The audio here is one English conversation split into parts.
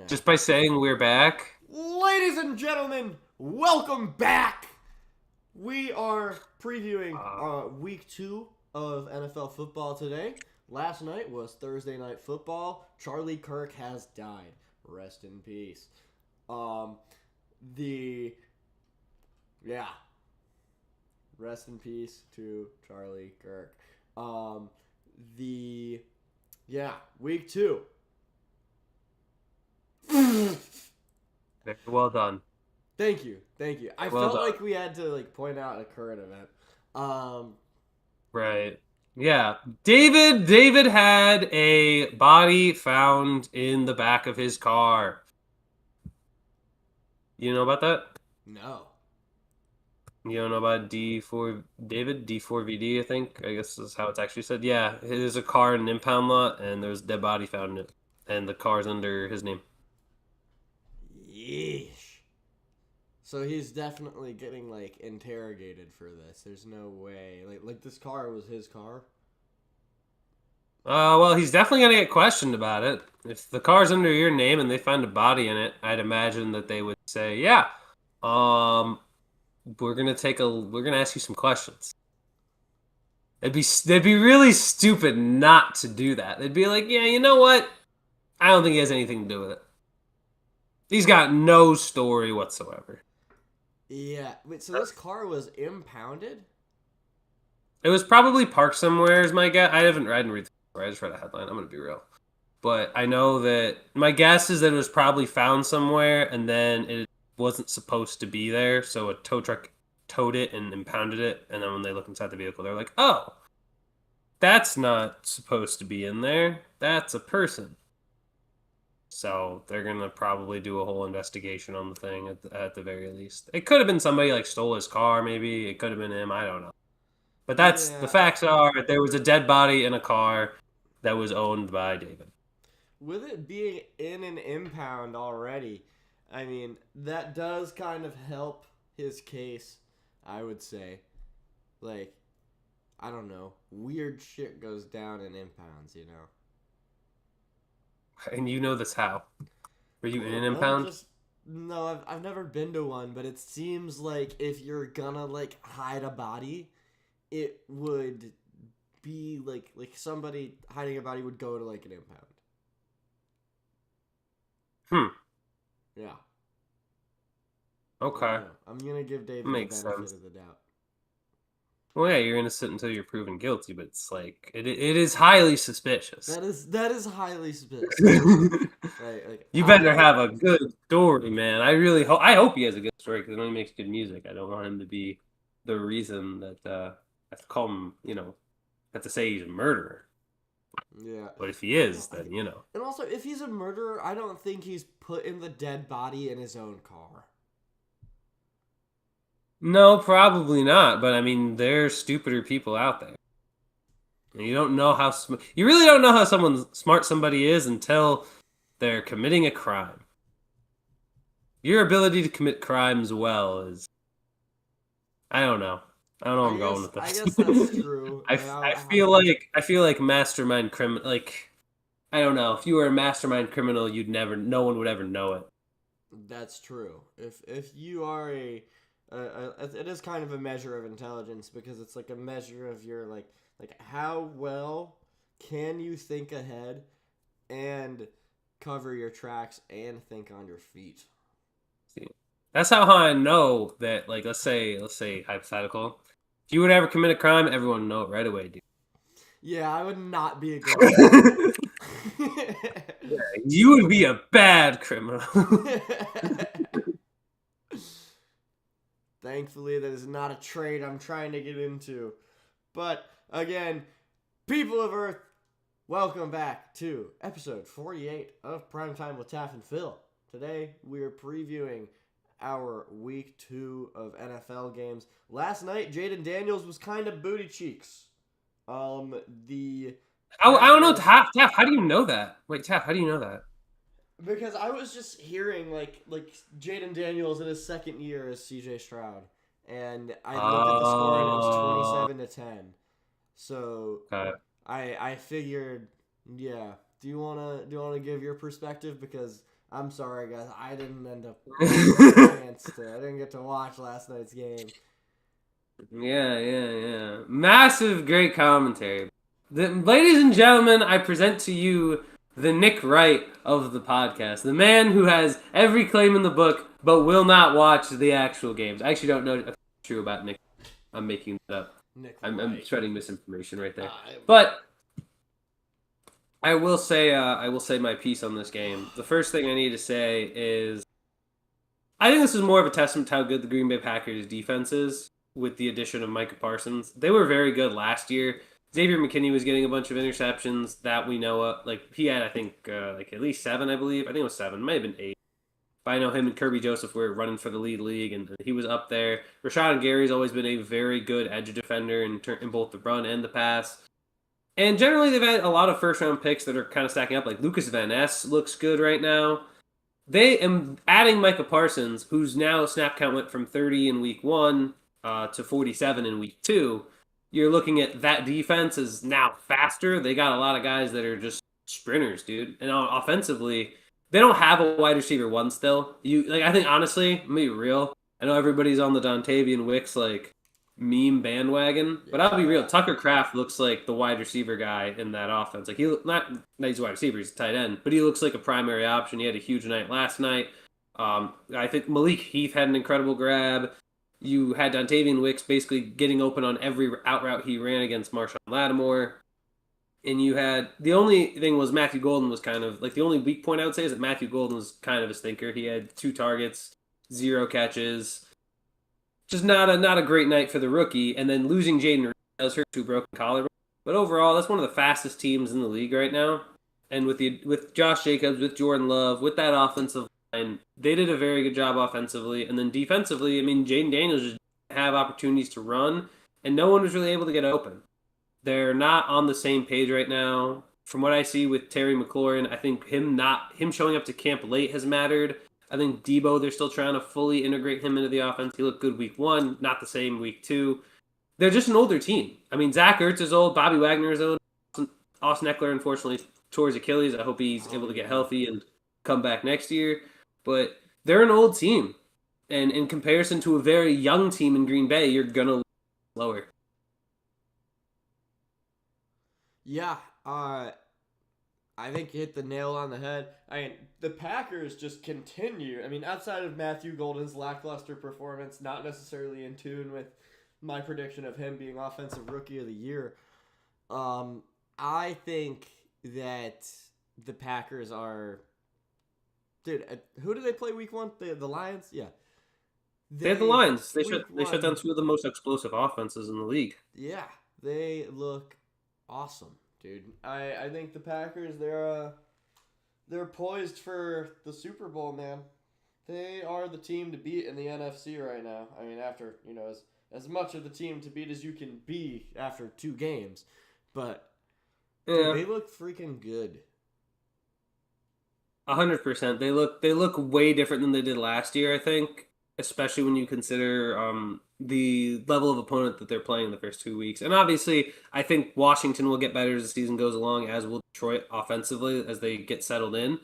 Just by saying we're back. Ladies and gentlemen, welcome back. We are previewing week 2 of NFL football today. Last night was Thursday night football. Charlie Kirk has died. Rest in peace. Rest in peace to Charlie Kirk. Week 2. Very well done. Thank you. I Well felt done. like we had to point out a current event. Right. Yeah. David had a body found in the back of his car. You know about that? No. You don't know about D4 David? D4VD, I think. I guess is how it's actually said. Yeah. There's a car in an impound lot and there's a dead body found in it. And the car's under his name. Yeesh. So he's definitely getting interrogated for this. There's no way. Like this car was his car. Well, he's definitely gonna get questioned about it. If the car's under your name and they find a body in it, I'd imagine that they would say, "Yeah, we're gonna ask you some questions." They'd be really stupid not to do that. They'd be like, "Yeah, you know what? I don't think he has anything to do with it. He's got no story whatsoever." Yeah. Wait, so this car was impounded? It was probably parked somewhere, is my guess. I didn't read the story. I just read a headline. I'm gonna be real. But I know that my guess is that it was probably found somewhere and then it wasn't supposed to be there, so a tow truck towed it and impounded it, and then when they look inside the vehicle, they're like, "Oh, that's not supposed to be in there. That's a person." So they're gonna probably do a whole investigation on the thing at the very least. It could have been somebody stole his car, maybe. It could have been him. I don't know. But the Yeah. facts are there was a dead body in a car that was owned by David. With it being in an impound already, I mean, that does kind of help his case, I would say. I don't know. Weird shit goes down in impounds, you know? And you know this how? Were you in an Well, impound? no, I've never been to one, but it seems like if you're gonna hide a body, it would be like somebody hiding a body would go to an impound. Hmm. Yeah. Okay. I'm gonna give David Makes the benefit sense. of the doubt. Well, yeah, you're innocent until you're proven guilty, but it's it is highly suspicious. That is highly suspicious. You better have a good story, man. I hope he has a good story because I know he makes good music. I don't want him to be the reason that I have to call him, have to say he's a murderer. Yeah. But if he is, then And also, if he's a murderer, I don't think he's putting the dead body in his own car. No, probably not. But I mean, there's stupider people out there. And you don't know you really don't know how smart somebody is until they're committing a crime. Your ability to commit crimes well is, I don't know. I don't know where I'm going with this. I guess that's true. I feel like mastermind criminal. I don't know. If you were a mastermind criminal, no one would ever know it. That's true. If you are it is kind of a measure of intelligence because it's a measure of your how well can you think ahead and cover your tracks and think on your feet. See, that's how I know that. Let's say hypothetical. If you would ever commit a crime, everyone would know it right away, dude. Yeah, I would not be a good criminal. Yeah, you would be a bad criminal. Thankfully, that is not a trade I'm trying to get into. But, again, people of Earth, welcome back to episode 48 of Primetime with Taff and Phil. Today, we are previewing our week 2 of NFL games. Last night, Jayden Daniels was kind of booty cheeks. I don't know, Taff. How do you know that? Wait, Taff, how do you know that? Because I was just hearing Jayden Daniels in his second year as CJ Stroud, and I looked at the score and it was 27-10. So I figured, yeah. Do you wanna give your perspective? Because I'm sorry, guys. I didn't end up getting a chance to. I didn't get to watch last night's game. Yeah. Massive, great commentary. Ladies and gentlemen, I present to you the Nick Wright of the podcast, the man who has every claim in the book but will not watch the actual games. I actually don't know if it's true about Nick. I'm making that up. Nick I'm Wright. spreading misinformation right there. But I will say my piece on this game. The first thing I need to say is I think this is more of a testament to how good the Green Bay Packers defense is with the addition of Micah Parsons. They were very good last year. Xavier McKinney was getting a bunch of interceptions that we know of. Like he had, I think, like at least 7, I believe. I think it was 7, it might have been 8. But I know him and Kirby Joseph were running for the league, and he was up there. Rashawn Gary's always been a very good edge defender in both the run and the pass. And generally, they've had a lot of first-round picks that are kind of stacking up. Like Lucas Van Ness looks good right now. They am adding Micah Parsons, whose now snap count went from 30 in week 1 to 47 in week 2. You're looking at that defense is now faster. They got a lot of guys that are just sprinters, dude. And offensively, they don't have a wide receiver 1 still. I think honestly, I'm gonna be real. I know everybody's on the Dontavian Wicks meme bandwagon, but I'll be real. Tucker Kraft looks like the wide receiver guy in that offense. Like not he's a wide receiver, he's a tight end, but he looks like a primary option. He had a huge night last night. I think Malik Heath had an incredible grab. You had Dontavian Wicks basically getting open on every out route he ran against Marshawn Lattimore. And you had the only thing was Matthew Golden was kind of like the only weak point I would say is that Matthew Golden was kind of a stinker. He had 2 targets, 0 catches. Just not a great night for the rookie, and then losing Jayden does hurt 2 broken collarbones. But overall, that's one of the fastest teams in the league right now. And with Josh Jacobs, with Jordan Love, with that offensive line, they did a very good job offensively. And then defensively, I mean, Jayden Daniels just didn't have opportunities to run, and no one was really able to get open. They're not on the same page right now. From what I see with Terry McLaurin, I think him showing up to camp late has mattered. I think Debo, they're still trying to fully integrate him into the offense. He looked good week 1, not the same week 2. They're just an older team. I mean, Zach Ertz is old. Bobby Wagner is old. Austin Eckler, unfortunately, tore his Achilles. I hope he's able to get healthy and come back next year. But they're an old team. And in comparison to a very young team in Green Bay, you're going to lower. Yeah, I think you hit the nail on the head. I mean, the Packers just continue. I mean, outside of Matthew Golden's lackluster performance, not necessarily in tune with my prediction of him being Offensive Rookie of the Year, I think that the Packers are... Dude, who did they play week 1? The Lions? Yeah. They had the Lions. They shut down 2 of the most explosive offenses in the league. Yeah, they look awesome, dude. I think the Packers, they're poised for the Super Bowl, man. They are the team to beat in the NFC right now. I mean, after, as much of the team to beat as you can be after 2 games. But dude, they look freaking good. 100%. They look way different than they did last year, I think, especially when you consider the level of opponent that they're playing the first 2 weeks. And obviously, I think Washington will get better as the season goes along, as will Detroit offensively as they get settled in.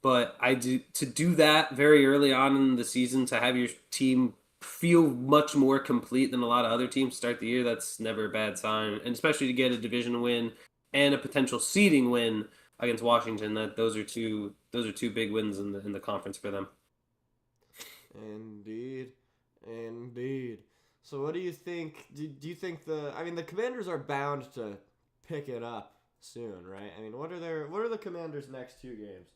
But to do that very early on in the season, to have your team feel much more complete than a lot of other teams start the year, that's never a bad sign. And especially to get a division win and a potential seeding win against Washington, those are two big wins in the conference for them. Indeed. So what do you think? Do you think the Commanders are bound to pick it up soon, right? I mean, what are the Commanders' next 2 games?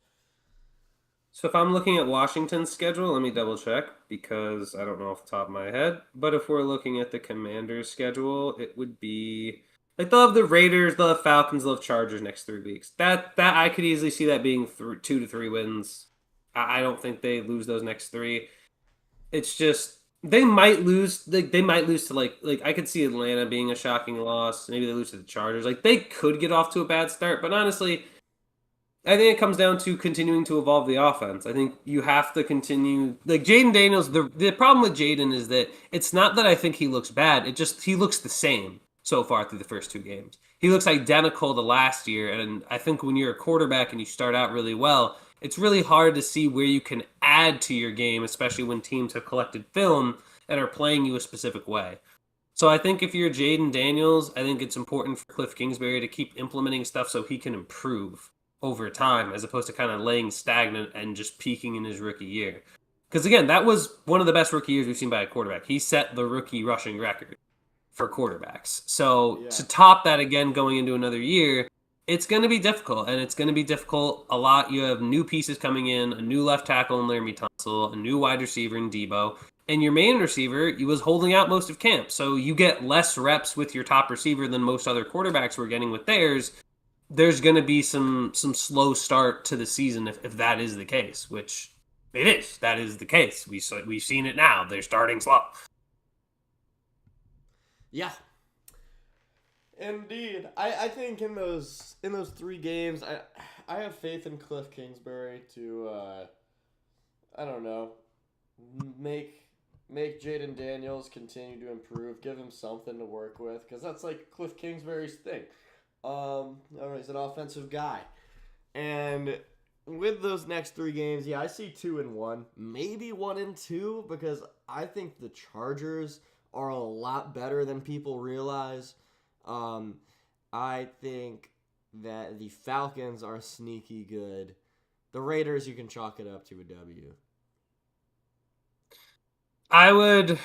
So if I'm looking at Washington's schedule, let me double check because I don't know off the top of my head. But if we're looking at the Commanders' schedule, it would be like they'll have the Raiders, they'll have Falcons, they'll have Chargers next 3 weeks. That I could easily see that being 2 to 3 wins. I don't think they lose those next 3. It's just they might lose. They might lose to like I could see Atlanta being a shocking loss. Maybe they lose to the Chargers. Like they could get off to a bad start, but honestly, I think it comes down to continuing to evolve the offense. I think you have to continue. Like Jayden Daniels, the problem with Jayden is that it's not that I think he looks bad. It just he looks the same so far through the first 2 games. He looks identical to last year, and I think when you're a quarterback and you start out really well, it's really hard to see where you can add to your game, especially when teams have collected film and are playing you a specific way. So I think if you're Jayden Daniels, I think it's important for Cliff Kingsbury to keep implementing stuff so he can improve over time, as opposed to kind of laying stagnant and just peaking in his rookie year. Because again, that was one of the best rookie years we've seen by a quarterback. He set the rookie rushing record for quarterbacks. So Yeah. to top that again going into another year, it's going to be difficult, and it's going to be difficult a lot. You have new pieces coming in, a new left tackle in Laramie Tunsil, a new wide receiver in Debo, and your main receiver, he was holding out most of camp. So you get less reps with your top receiver than most other quarterbacks were getting with theirs. There's going to be some slow start to the season if that is the case, which it is. That is the case. We've seen it now. They're starting slow. Yeah. Indeed. I think in those 3 games, I have faith in Cliff Kingsbury to I don't know, make Jayden Daniels continue to improve, give him something to work with, because that's like Cliff Kingsbury's thing. He's an offensive guy, and with those next 3 games, yeah, I see 2-1, maybe 1-2, because I think the Chargers are a lot better than people realize. I think that the Falcons are sneaky good. The Raiders, you can chalk it up to a W. I would.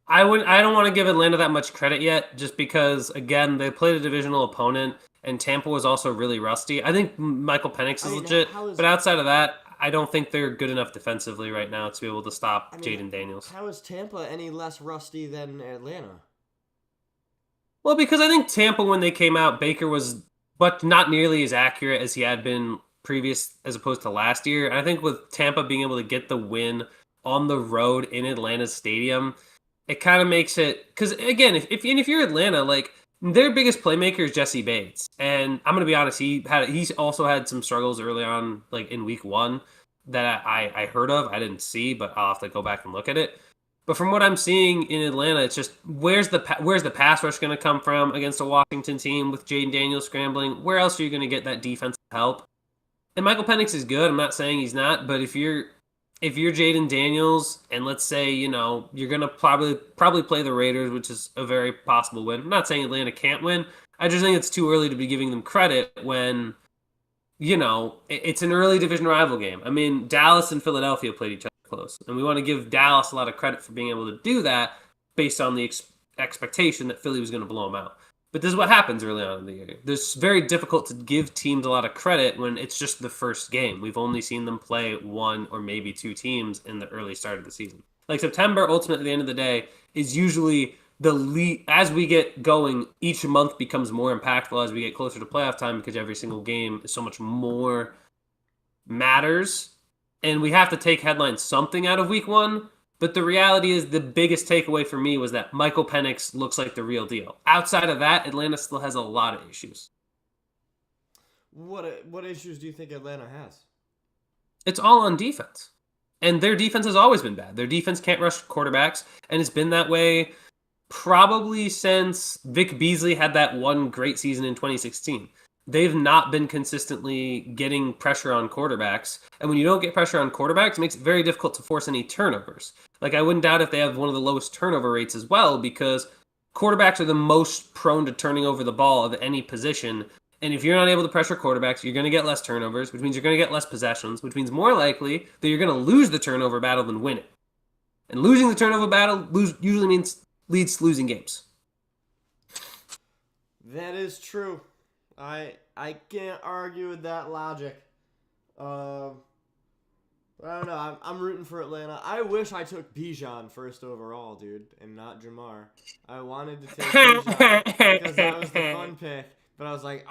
I don't want to give Atlanta that much credit yet, just because again they played a divisional opponent, and Tampa was also really rusty. I think Michael Penix is legit, but outside of that, I don't think they're good enough defensively right now to be able to stop Jayden Daniels. How is Tampa any less rusty than Atlanta? Well, because I think Tampa, when they came out, Baker was, but not nearly as accurate as he had been previous, as opposed to last year. And I think with Tampa being able to get the win on the road in Atlanta's stadium, it kind of makes it, because again, if you're Atlanta, like their biggest playmaker is Jesse Bates, and I'm gonna be honest, he's also had some struggles early on, like in week 1, that I heard of. I didn't see, but I'll have to go back and look at it. But from what I'm seeing in Atlanta, it's just where's the pass rush going to come from against a Washington team with Jayden Daniels scrambling? Where else are you going to get that defensive help? And Michael Penix is good. I'm not saying he's not, but if you're Jayden Daniels, and let's say you're going to probably play the Raiders, which is a very possible win. I'm not saying Atlanta can't win. I just think it's too early to be giving them credit when it's an early division rival game. I mean, Dallas and Philadelphia played each other close, and we want to give Dallas a lot of credit for being able to do that based on the expectation that Philly was going to blow them out. But this is what happens early on in the year. It's very difficult to give teams a lot of credit when it's just the first game. We've only seen them play 1 or maybe 2 teams in the early start of the season. Like September, ultimately, at the end of the day, is usually the lead. As we get going, each month becomes more impactful as we get closer to playoff time, because every single game is so much more matters. And we have to take headline something out of week 1. But the reality is the biggest takeaway for me was that Michael Penix looks like the real deal. Outside of that, Atlanta still has a lot of issues. What issues do you think Atlanta has? It's all on defense. And their defense has always been bad. Their defense can't rush quarterbacks, and it's been that way probably since Vic Beasley had that one great season in 2016. They've not been consistently getting pressure on quarterbacks. And when you don't get pressure on quarterbacks, it makes it very difficult to force any turnovers. Like, I wouldn't doubt if they have one of the lowest turnover rates as well, because quarterbacks are the most prone to turning over the ball of any position. And if you're not able to pressure quarterbacks, you're going to get less turnovers, which means you're going to get less possessions, which means more likely that you're going to lose the turnover battle than win it. And losing the turnover battle usually leads to losing games. That is true. I can't argue with that logic. I don't know. I'm rooting for Atlanta. I wish I took Bijan first overall, dude, and not Jamar. I wanted to take Bijan because that was the fun pick, but I was like,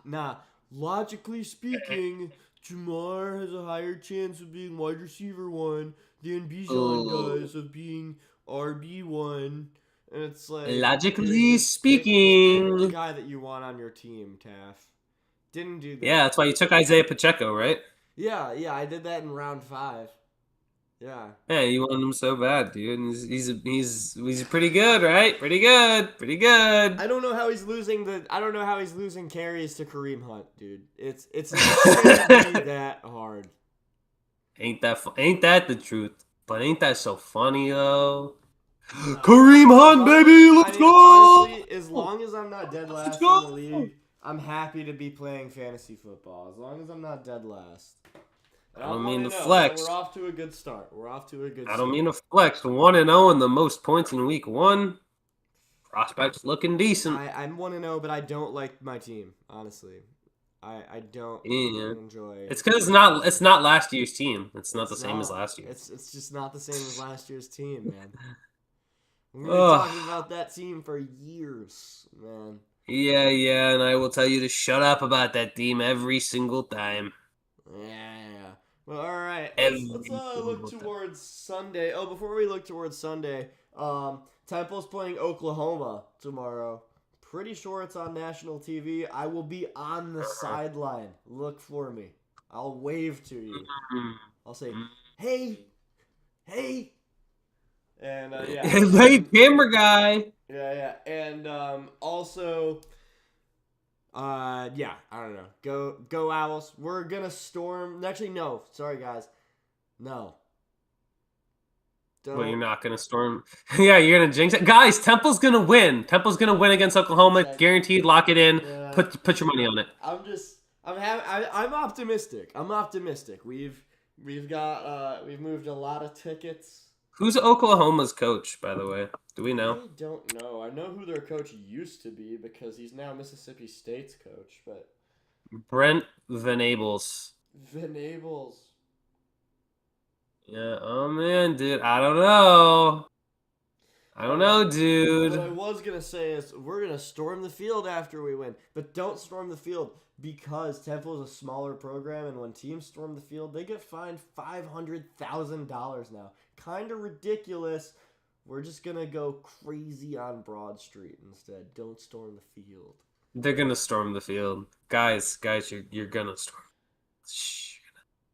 nah. Logically speaking, Jamar has a higher chance of being wide receiver 1 than Bijan does of being RB1. And it's like, logically pick speaking, the guy that you want on your team, Taff. Didn't do that. Yeah, that's why you took Isaiah Pacheco, right? Yeah, I did that in round 5. Yeah. Yeah, you want him so bad, dude. And he's pretty good, right? Pretty good, pretty good. I don't know how he's losing carries to Kareem Hunt, dude. It's not gonna be that hard. Ain't that the truth? But ain't that so funny though? No. Kareem As Hunt, long as baby, I let's mean, go! honestly, as long as I'm not dead Let's last in go! the league, I'm happy to be playing fantasy football. As long as I'm not dead last. And I I'm don't one mean and to zero, so flex. we're off to a good start. We're off to a good I don't start. mean to flex. 1-0 and the most points in week one. Prospects looking decent. I'm one and zero, but I don't like my team. Honestly, I don't Yeah. enjoy. It's because it's not last year's team. It's not the It's same as not. last year. It's just not the same as last year's team, man. We're gonna be Ugh. talking about that team for years, man. Yeah, and I will tell you to shut up about that team every single time. Yeah. Well, all right. Let's Every look single time. towards Sunday. Oh, before we look towards Sunday, Temple's playing Oklahoma tomorrow. Pretty sure it's on national TV. I will be on the sideline. Look for me. I'll wave to you. I'll say, "Hey, hey," and yeah, Hey, camera guy. and also. Yeah, I don't know. Go Owls. We're gonna storm. Actually, no. Sorry, guys. No. Well, you're Don't. not gonna storm. Yeah, you're gonna jinx it, guys. Temple's gonna win. Temple's gonna win against Oklahoma, Okay. guaranteed. Lock it in. Yeah. Put your money on it. I'm just. I'm optimistic. I'm optimistic. We've moved a lot of tickets. Who's Oklahoma's coach, by the way? Do we know? I don't know. I know who their coach used to be because he's now Mississippi State's coach, but Brent Venables. Venables. Yeah. Oh man, dude. I don't know. I don't know, What I dude. was gonna say is we're gonna storm the field after we win, but don't storm the field because Temple is a smaller program, and when teams storm the field, they get fined $500,000 now. Kind of ridiculous. We're just gonna go crazy on Broad Street instead. Don't storm the field. They're gonna storm the field, guys. You're gonna storm. Shh.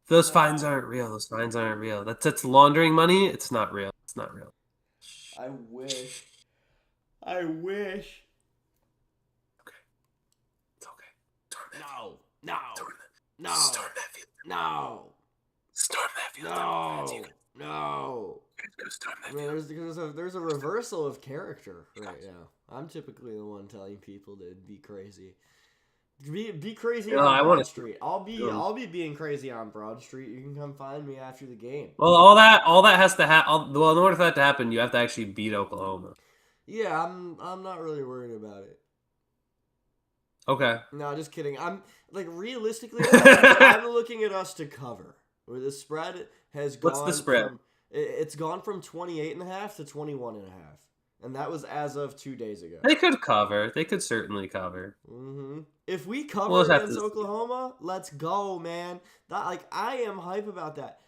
Those fines No. aren't real. Those fines aren't real. That's laundering money. It's not real. It's not real. Shh. I wish. I wish. Okay. It's okay. Storm that. No. No. Storm that. No. Storm that field. No. Storm that field. No. No. Go storm I that mean, field. there's a reversal of character right now. I'm typically the one telling people to be crazy. Be crazy No, on I Broad want to. Street. I'll be being crazy on Broad Street. You can come find me after the game. Well, all that has to happen. Well, in order for that to happen, you have to actually beat Oklahoma. Yeah, I'm not really worried about it. Okay. No, just kidding. I'm like realistically, I'm looking at us to cover. Where the spread has gone What's the spread? It's gone from 28.5 to 21.5. And that was as of 2 days ago. They could cover. They could certainly cover. If we cover We'll have against to. Oklahoma, let's go, man. I am hype about that.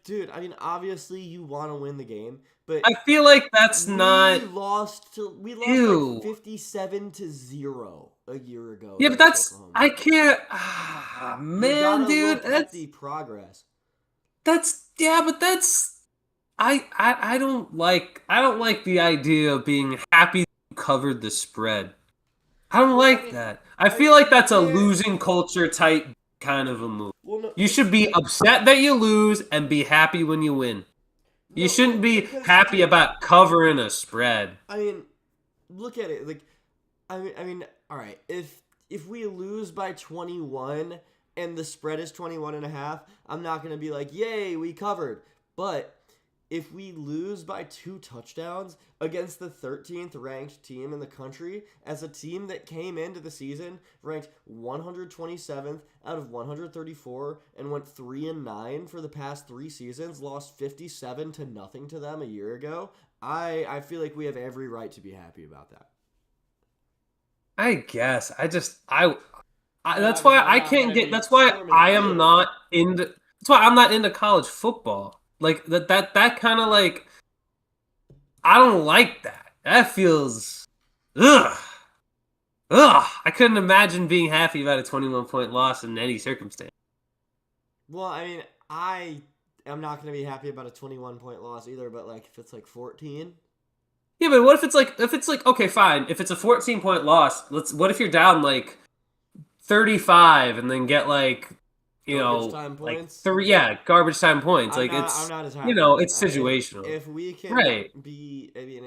Dude. I mean, obviously you want to win the game, but I feel like that's not. we lost Ew. like 57-0 a year ago. Yeah, but against that's. Oklahoma. I can't. You gotta Man, dude, look at the progress. that's. Yeah, but that's. I don't like the idea of being happy that you covered the spread. I don't like that. I feel like that's a losing culture type kind of a move. Well, no, You should be upset that you lose and be happy when you win. You shouldn't be because, happy about covering a spread. I mean, look at it. I mean, all right. If we lose by 21 and the spread is 21.5, I'm not gonna be like, yay, we covered. But if we lose by 2 touchdowns against the 13th ranked team in the country, as a team that came into the season ranked 127th out of 134 and went 3-9 for the past 3 seasons, lost 57-0 to them a year ago, I feel like we have every right to be happy about that. I guess. That's why I can't get. That's why storming I the am field. not into. That's why I'm not into college football. Like that kind of like. I don't like that. That feels. Ugh. Ugh. I couldn't imagine being happy about a 21-point loss in any circumstance. Well, I mean, I'm not gonna be happy about a 21-point loss either. But like if it's like 14. Yeah, but what if it's like okay, fine. If it's a 14-point loss, what if you're down like 35 and then get like Garbage time like points. garbage time points. Like I'm it's not as happy with it's that. situational. If we can Right. be, I mean,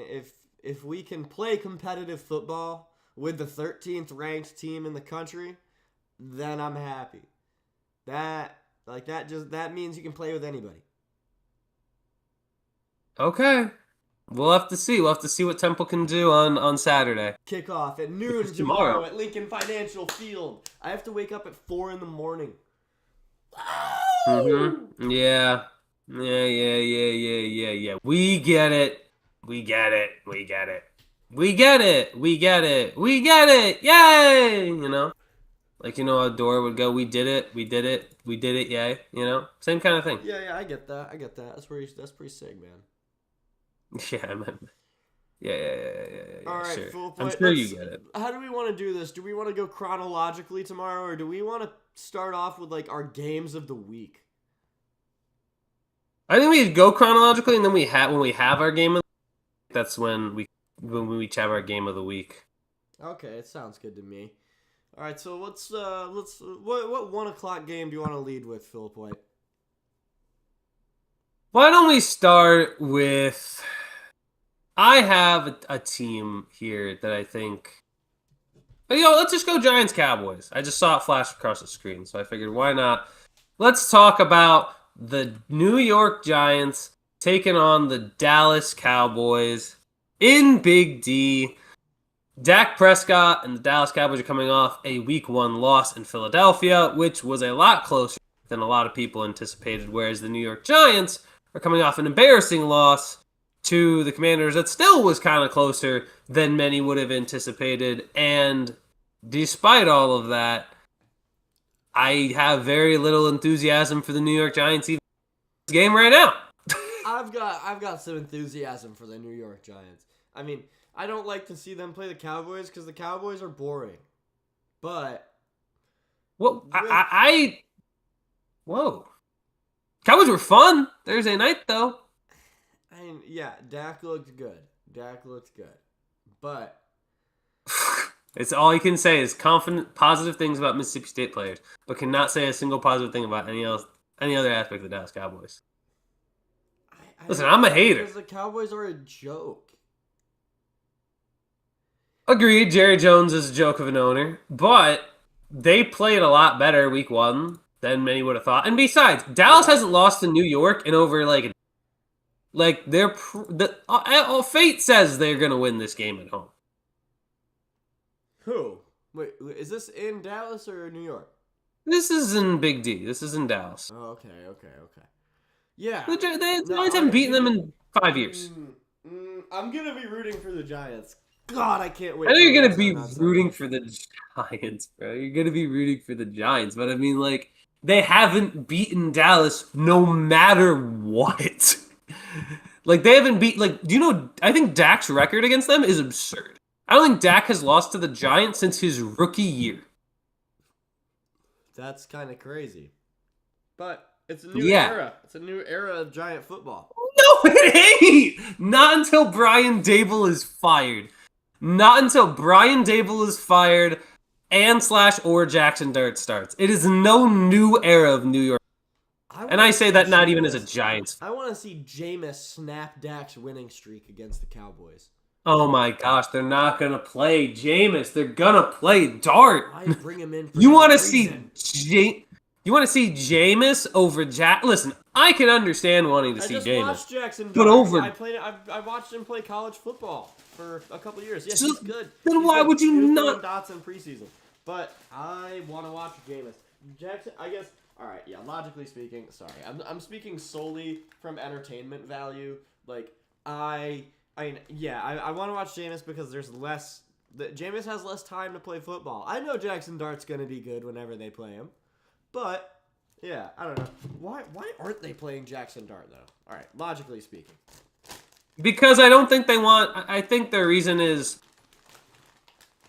if we can play competitive football with the 13th ranked team in the country, then I'm happy. That means you can play with anybody. Okay. We'll have to see. We'll have to see what Temple can do on Saturday. Kickoff at Which noon is tomorrow tomorrow. at Lincoln Financial Field. I have to wake up at 4 in the morning. Mm-hmm. Yeah. Yeah. We get it. We get it. We get it. We get it. We get it. We get it. Yay! Like how Dora would go, we did it. We did it. We did it. Yay! Same kind of thing. Yeah, I get that. That's pretty sick, man. Yeah, I mean, yeah. All right, Sure. full I'm play. sure you get it. How do we want to do this? Do we want to go chronologically tomorrow, or do we want to start off with like our games of the week? I think we could go chronologically, and then when we have our game of the week, that's when we each have our game of the week. Okay, it sounds good to me. All right, so let's what 1 o'clock game do you want to lead with, Philip White? Why don't we start with? I have a team here that I think. Let's just go Giants Cowboys. I just saw it flash across the screen, so I figured why not? Let's talk about the New York Giants taking on the Dallas Cowboys in Big D. Dak Prescott and the Dallas Cowboys are coming off a Week 1 loss in Philadelphia, which was a lot closer than a lot of people anticipated, whereas the New York Giants are coming off an embarrassing loss to the Commanders that still was kind of closer than many would have anticipated. And despite all of that, I have very little enthusiasm for the New York Giants even in this game right now. I've got some enthusiasm for the New York Giants. I mean, I don't like to see them play the Cowboys because the Cowboys are boring. But Well, whoa. Cowboys were fun Thursday night though. I mean, yeah, Dak looked good. But It's all you can say is confident, positive things about Mississippi State players, but cannot say a single positive thing about any other aspect of the Dallas Cowboys. Listen, I'm a hater. Because the Cowboys are a joke. Agreed, Jerry Jones is a joke of an owner, but they played a lot better Week 1 than many would have thought. And besides, Dallas hasn't lost to New York in over fate says they're gonna win this game at home. Who? Wait, is this in Dallas or New York? This is in Big D. This is in Dallas. Oh, okay. Yeah. The Giants haven't beaten them in 5 years. I'm gonna be rooting for the Giants. God, I can't wait. I know you're gonna be rooting for the Giants, bro. You're gonna be rooting for the Giants, but I mean, like, they haven't beaten Dallas no matter what. Like, they haven't beat. Like, do you know? I think Dak's record against them is absurd. I don't think Dak has lost to the Giants since his rookie year. That's kind of crazy, but it's a new era. It's a new era of Giant football. No, it ain't. Not until Brian Dable is fired. Not until Brian Dable is fired or Jackson Dart starts. It is no new era of New York. And I say that not even as a Giants fan. I want to see Jameis snap Dak's winning streak against the Cowboys. Oh my gosh, they're not going to play Jameis. They're going to play Dart. I bring him in for You want to see You want to see Jameis over Jack? Listen, I can understand wanting to see Jameis. I just watched Jackson but Dart. I watched him play college football for a couple years. Yes, he's good. Then why would you not? Dots in preseason. But I want to watch Jameis. Jackson, I guess. All right, yeah. Logically speaking, sorry, I'm speaking solely from entertainment value. Like I want to watch Jameis because there's less. Jameis has less time to play football. I know Jackson Dart's gonna be good whenever they play him. But, yeah, I don't know. Why aren't they playing Jackson Dart, though? All right, logically speaking. Because I don't think they want... I think their reason is...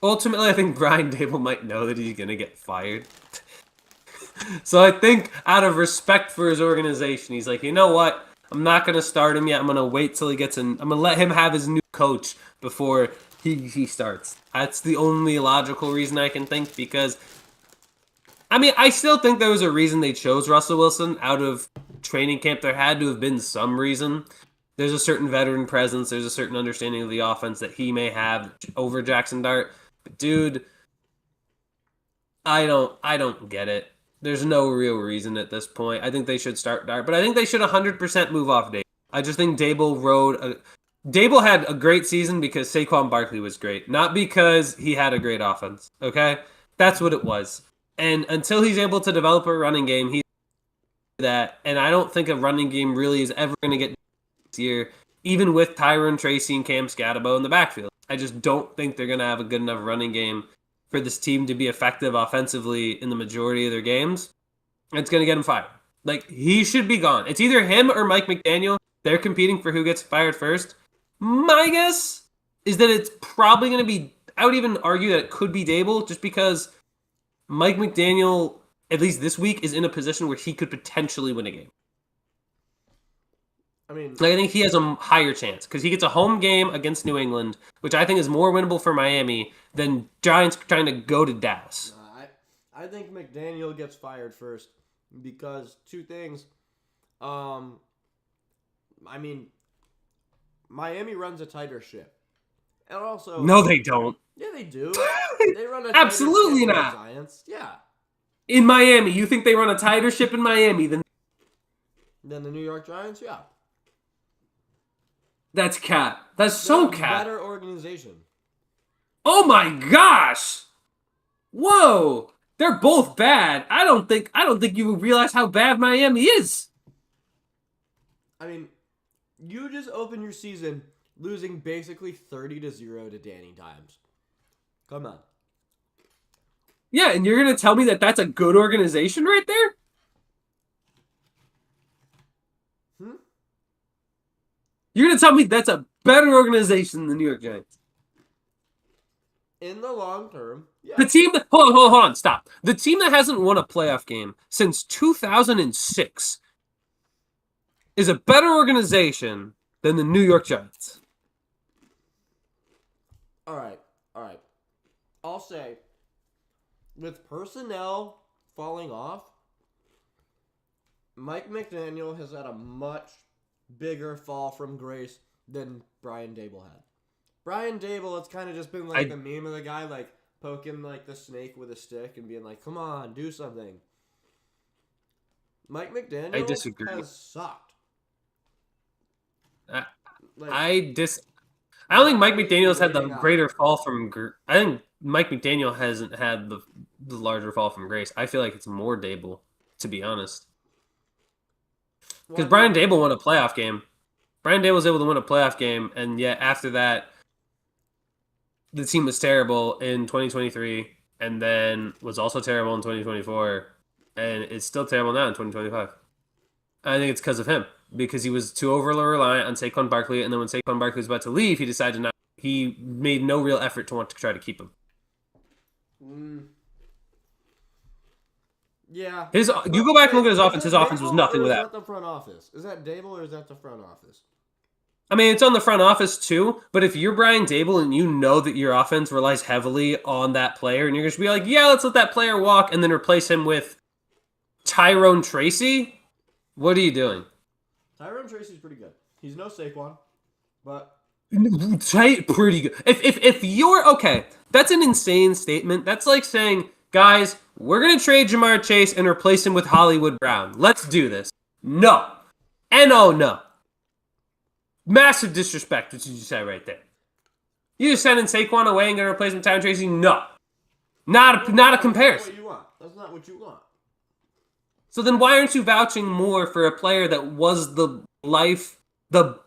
Ultimately, I think Brian Dable might know that he's going to get fired. So I think out of respect for his organization, he's like, you know what? I'm not gonna start him yet. I'm gonna wait till he gets in. I'm gonna let him have his new coach before he starts. That's the only logical reason I can think because I mean I still think there was a reason they chose Russell Wilson out of training camp. There had to have been some reason. There's a certain veteran presence. There's a certain understanding of the offense that he may have over Jackson Dart. But dude, I don't get it. There's no real reason at this point. I think they should start Dart, but I think they should 100% move off Dable. I just think Dable had a great season because Saquon Barkley was great, not because he had a great offense. Okay, that's what it was. And until he's able to develop a running game, he that. And I don't think a running game really is ever going to get this year, even with Tyrone Tracy and Cam Scatabo in the backfield. I just don't think they're going to have a good enough running game for this team to be effective offensively in the majority of their games. It's going to get him fired. Like, he should be gone. It's either him or Mike McDaniel. They're competing for who gets fired first. My guess is that it's probably going to be, I would even argue that it could be Dable, just because Mike McDaniel, at least this week, is in a position where he could potentially win a game. I mean, like, I think he has a higher chance because he gets a home game against New England, which I think is more winnable for Miami than Giants trying to go to Dallas. I think McDaniel gets fired first because two things. I mean, Miami runs a tighter ship, and also No, they don't. Yeah, they do. They run a Absolutely tighter ship not. than the Giants. Yeah. In Miami, you think they run a tighter ship in Miami than the New York Giants? Yeah. That's cap. That's so They're a cap. better organization. Oh my gosh! Whoa! They're both bad. I don't think you realize how bad Miami is. I mean, you just open your season losing basically 30-0 to Danny Dimes. Come on. Yeah, and you're gonna tell me that that's a good organization right there? You're gonna tell me that's a better organization than the New York Giants? In the long term, yeah. The team that hold on, stop. The team that hasn't won a playoff game since 2006 is a better organization than the New York Giants. All right. I'll say, with personnel falling off, Mike McDaniel has had a much bigger fall from grace than Brian Dable had. Brian Dable, it's kind of just been like the meme of the guy like poking like the snake with a stick and being like, "Come on, do something." Mike McDaniel I disagree. has sucked. I don't think Mike McDaniel's had the greater fall from. I think Mike McDaniel hasn't had the larger fall from grace. I feel like it's more Dable, to be honest. Because Brian Dable won a playoff game. Brian Dable was able to win a playoff game, and yet after that, the team was terrible in 2023, and then was also terrible in 2024, and it's still terrible now in 2025. I think it's because of him, because he was too overly reliant on Saquon Barkley, and then when Saquon Barkley was about to leave, he decided not. He made no real effort to want to try to keep him. Yeah. You go back and look at his offense. His offense was nothing without. Is that the front office? Is that Dable or is that the front office? I mean, it's on the front office too, but if you're Brian Dable and you know that your offense relies heavily on that player, and you're going to be like, yeah, let's let that player walk and then replace him with Tyrone Tracy, what are you doing? Tyrone Tracy's pretty good. He's no Saquon, but... Pretty good. If you're... Okay, that's an insane statement. That's like saying, guys, we're going to trade Jamar Chase and replace him with Hollywood Brown. Let's do this. No. No. Massive disrespect, what you just said right there. You just sending Saquon away and going to replace him with Tyrone Tracy? No. Not a comparison. That's not what you want. So then why aren't you vouching more for a player that was the life, the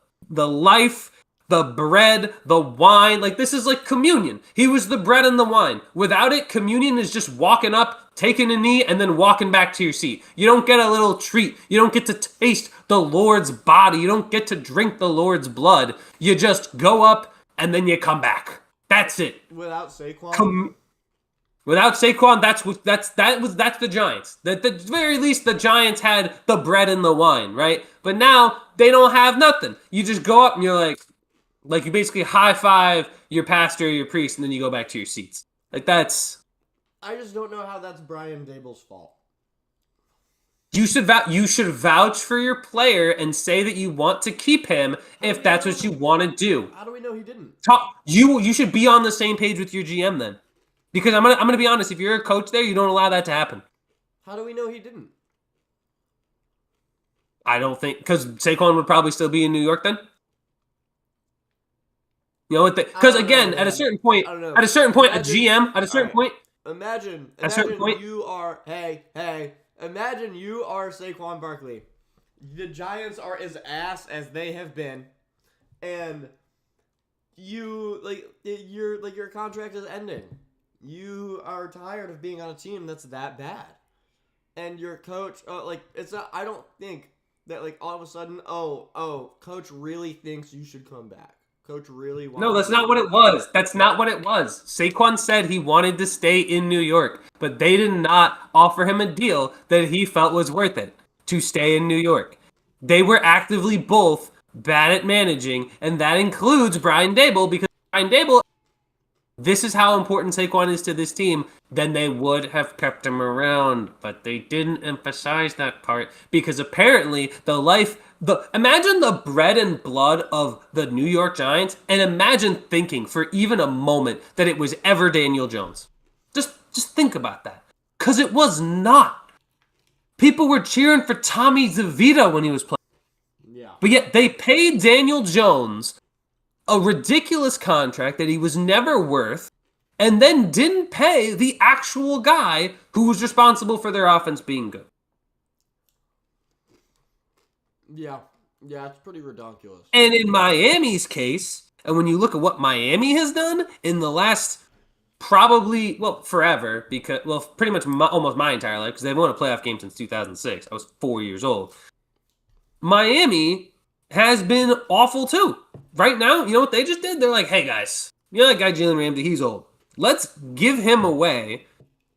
bread, the wine? Like, this is like communion. He was the bread and the wine. Without it, communion is just walking up, taking a knee, and then walking back to your seat. You don't get a little treat. You don't get to taste the Lord's body. You don't get to drink the Lord's blood. You just go up, and then you come back. That's it. Without Saquon? Without Saquon, that's the Giants. At the very least, the Giants had the bread and the wine, right? But now they don't have nothing. You just go up and you're like you basically high five your pastor, your priest, and then you go back to your seats. Like that's. I just don't know how that's Brian Dable's fault. You should vouch for your player and say that you want to keep him if that's what you want to do. How do we know he didn't? You should be on the same page with your GM then. Because I'm gonna be honest, if you're a coach there, you don't allow that to happen. How do we know he didn't? I don't think because Saquon would probably still be in New York then. You know what? Because again, at a certain point, a GM, Imagine you are imagine you are Saquon Barkley. The Giants are as ass as they have been, and your contract is ending. You are tired of being on a team that's that bad, and your coach, it's not. I don't think that all of a sudden, coach really thinks you should come back. Coach really wants. No, that's not what it was. That's not what it was. Saquon said he wanted to stay in New York, but they did not offer him a deal that he felt was worth it to stay in New York. They were actively both bad at managing, and that includes Brian Dable because Brian Dable. This is how important Saquon is to this team, then they would have kept him around. But they didn't emphasize that part because apparently imagine the bread and blood of the New York Giants and imagine thinking for even a moment that it was ever Daniel Jones. Just think about that. Because it was not. People were cheering for Tommy DeVito when he was playing. Yeah. But yet they paid Daniel Jones a ridiculous contract that he was never worth, and then didn't pay the actual guy who was responsible for their offense being good. Yeah, it's pretty ridiculous. And in Miami's case, and when you look at what Miami has done in the last forever, pretty much almost my entire life, because they've won a playoff game since 2006. I was 4 years old. Miami has been awful too. Right now, you know what they just did? They're like, hey guys, you know that guy Jalen Ramsey, he's old. Let's give him away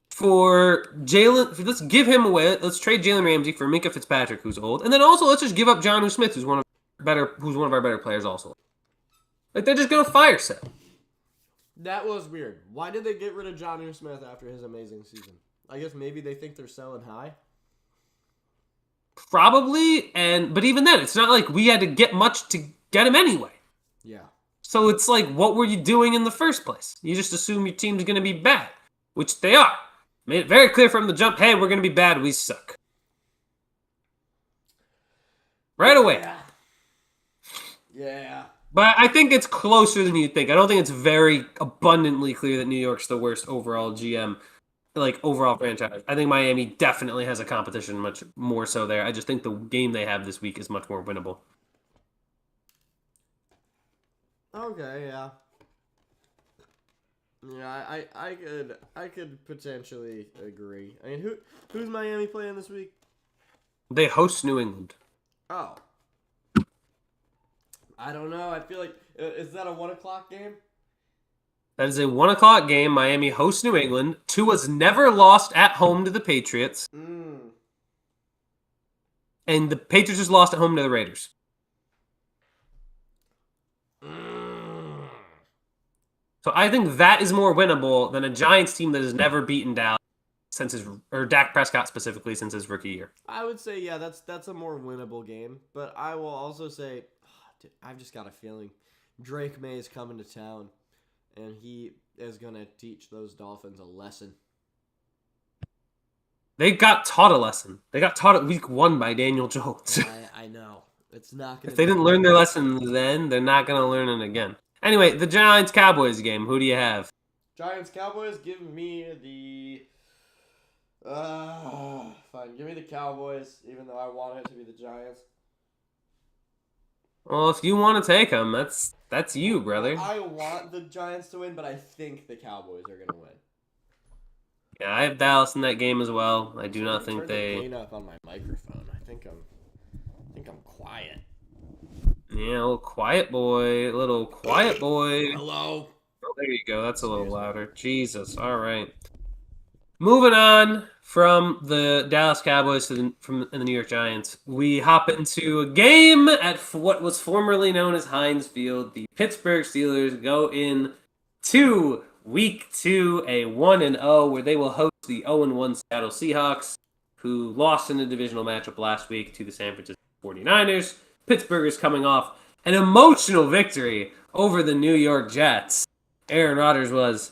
for Jalen. Let's give him away. Let's trade Jalen Ramsey for Minka Fitzpatrick, who's old, and then also let's just give up Jonnu Smith, who's one of our better players also. Like they're just gonna fire sale. That was weird. Why did they get rid of Jonnu Smith after his amazing season? I guess maybe they think they're selling high. Probably, but even then, it's not like we had to get much to get him anyway. Yeah. So it's like, what were you doing in the first place? You just assume your team's going to be bad, which they are. Made it very clear from the jump, hey, we're going to be bad, we suck. Right away. Yeah. But I think it's closer than you think. I don't think it's very abundantly clear that New York's the worst overall GM, overall franchise. I think Miami definitely has a competition much more so there. I just think the game they have this week is much more winnable. Okay, yeah. Yeah, I could potentially agree. I mean, who's Miami playing this week? They host New England. Oh. I don't know. I feel like is that a 1:00 game? That is a 1:00 game. Miami hosts New England. Tua's never lost at home to the Patriots. And the Patriots just lost at home to the Raiders. So I think that is more winnable than a Giants team that has never beaten Dallas or Dak Prescott specifically since his rookie year. I would say, yeah, that's a more winnable game. But I will also say, dude, I've just got a feeling Drake May is coming to town, and he is going to teach those Dolphins a lesson. They got taught a lesson. They got taught at week 1 by Daniel Jones. I know. It's not going to If they didn't learn their lesson then, they're not going to learn it again. Anyway, the Giants-Cowboys game. Who do you have? Giants-Cowboys, give me the... fine. Give me the Cowboys, even though I want it to be the Giants. Well, if you want to take them, that's you, brother. I want the Giants to win, but I think the Cowboys are going to win. Yeah, I have Dallas in that game as well. I do not think they... Turn the gain up on my microphone. I think I'm quiet. Yeah, a little quiet boy. Hello. Oh, there you go. That's a little louder. Jesus. All right. Moving on from the Dallas Cowboys and the New York Giants, we hop into a game at what was formerly known as Heinz Field. The Pittsburgh Steelers go in to Week 2, a 1-0, where they will host the 0-1 Seattle Seahawks, who lost in a divisional matchup last week to the San Francisco 49ers. Pittsburgh is coming off an emotional victory over the New York Jets. Aaron Rodgers was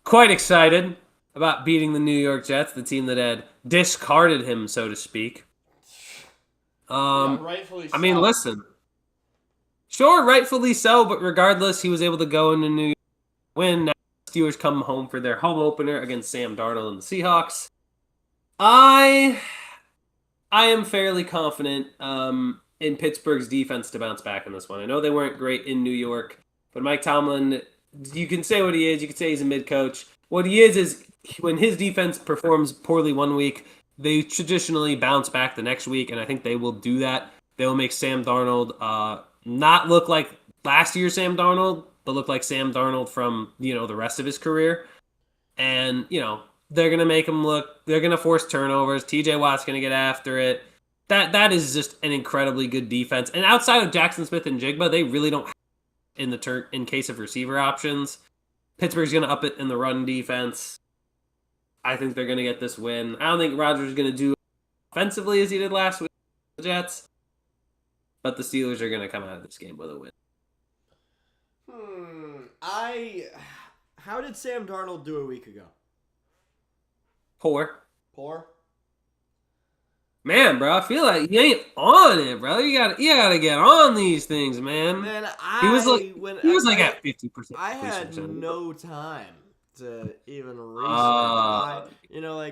quite excited about beating the New York Jets, the team that had discarded him, so to speak. Yeah, rightfully I mean, so. listen. Sure, rightfully so, but regardless, he was able to go into New York win. Now the Steelers come home for their home opener against Sam Darnold and the Seahawks. I am fairly confident in Pittsburgh's defense to bounce back in this one. I know they weren't great in New York, but Mike Tomlin, you can say what he is. You can say he's a mid coach. What he is when his defense performs poorly one week, they traditionally bounce back the next week, and I think they will do that. They will make Sam Darnold not look like last year's Sam Darnold, but look like Sam Darnold from the rest of his career. And they're gonna make him look. They're gonna force turnovers. T.J. Watt's gonna get after it. That is just an incredibly good defense. And outside of Jackson Smith and Jigba, they really don't have in case of receiver options. Pittsburgh's gonna up it in the run defense. I think they're gonna get this win. I don't think Rodgers is gonna do offensively as he did last week with the Jets, but the Steelers are gonna come out of this game with a win. How did Sam Darnold do a week ago? Poor. Poor? Man, bro, I feel like you ain't on it, bro. You gotta get on these things, man. Man, He was like at 50%. I had no time to even research.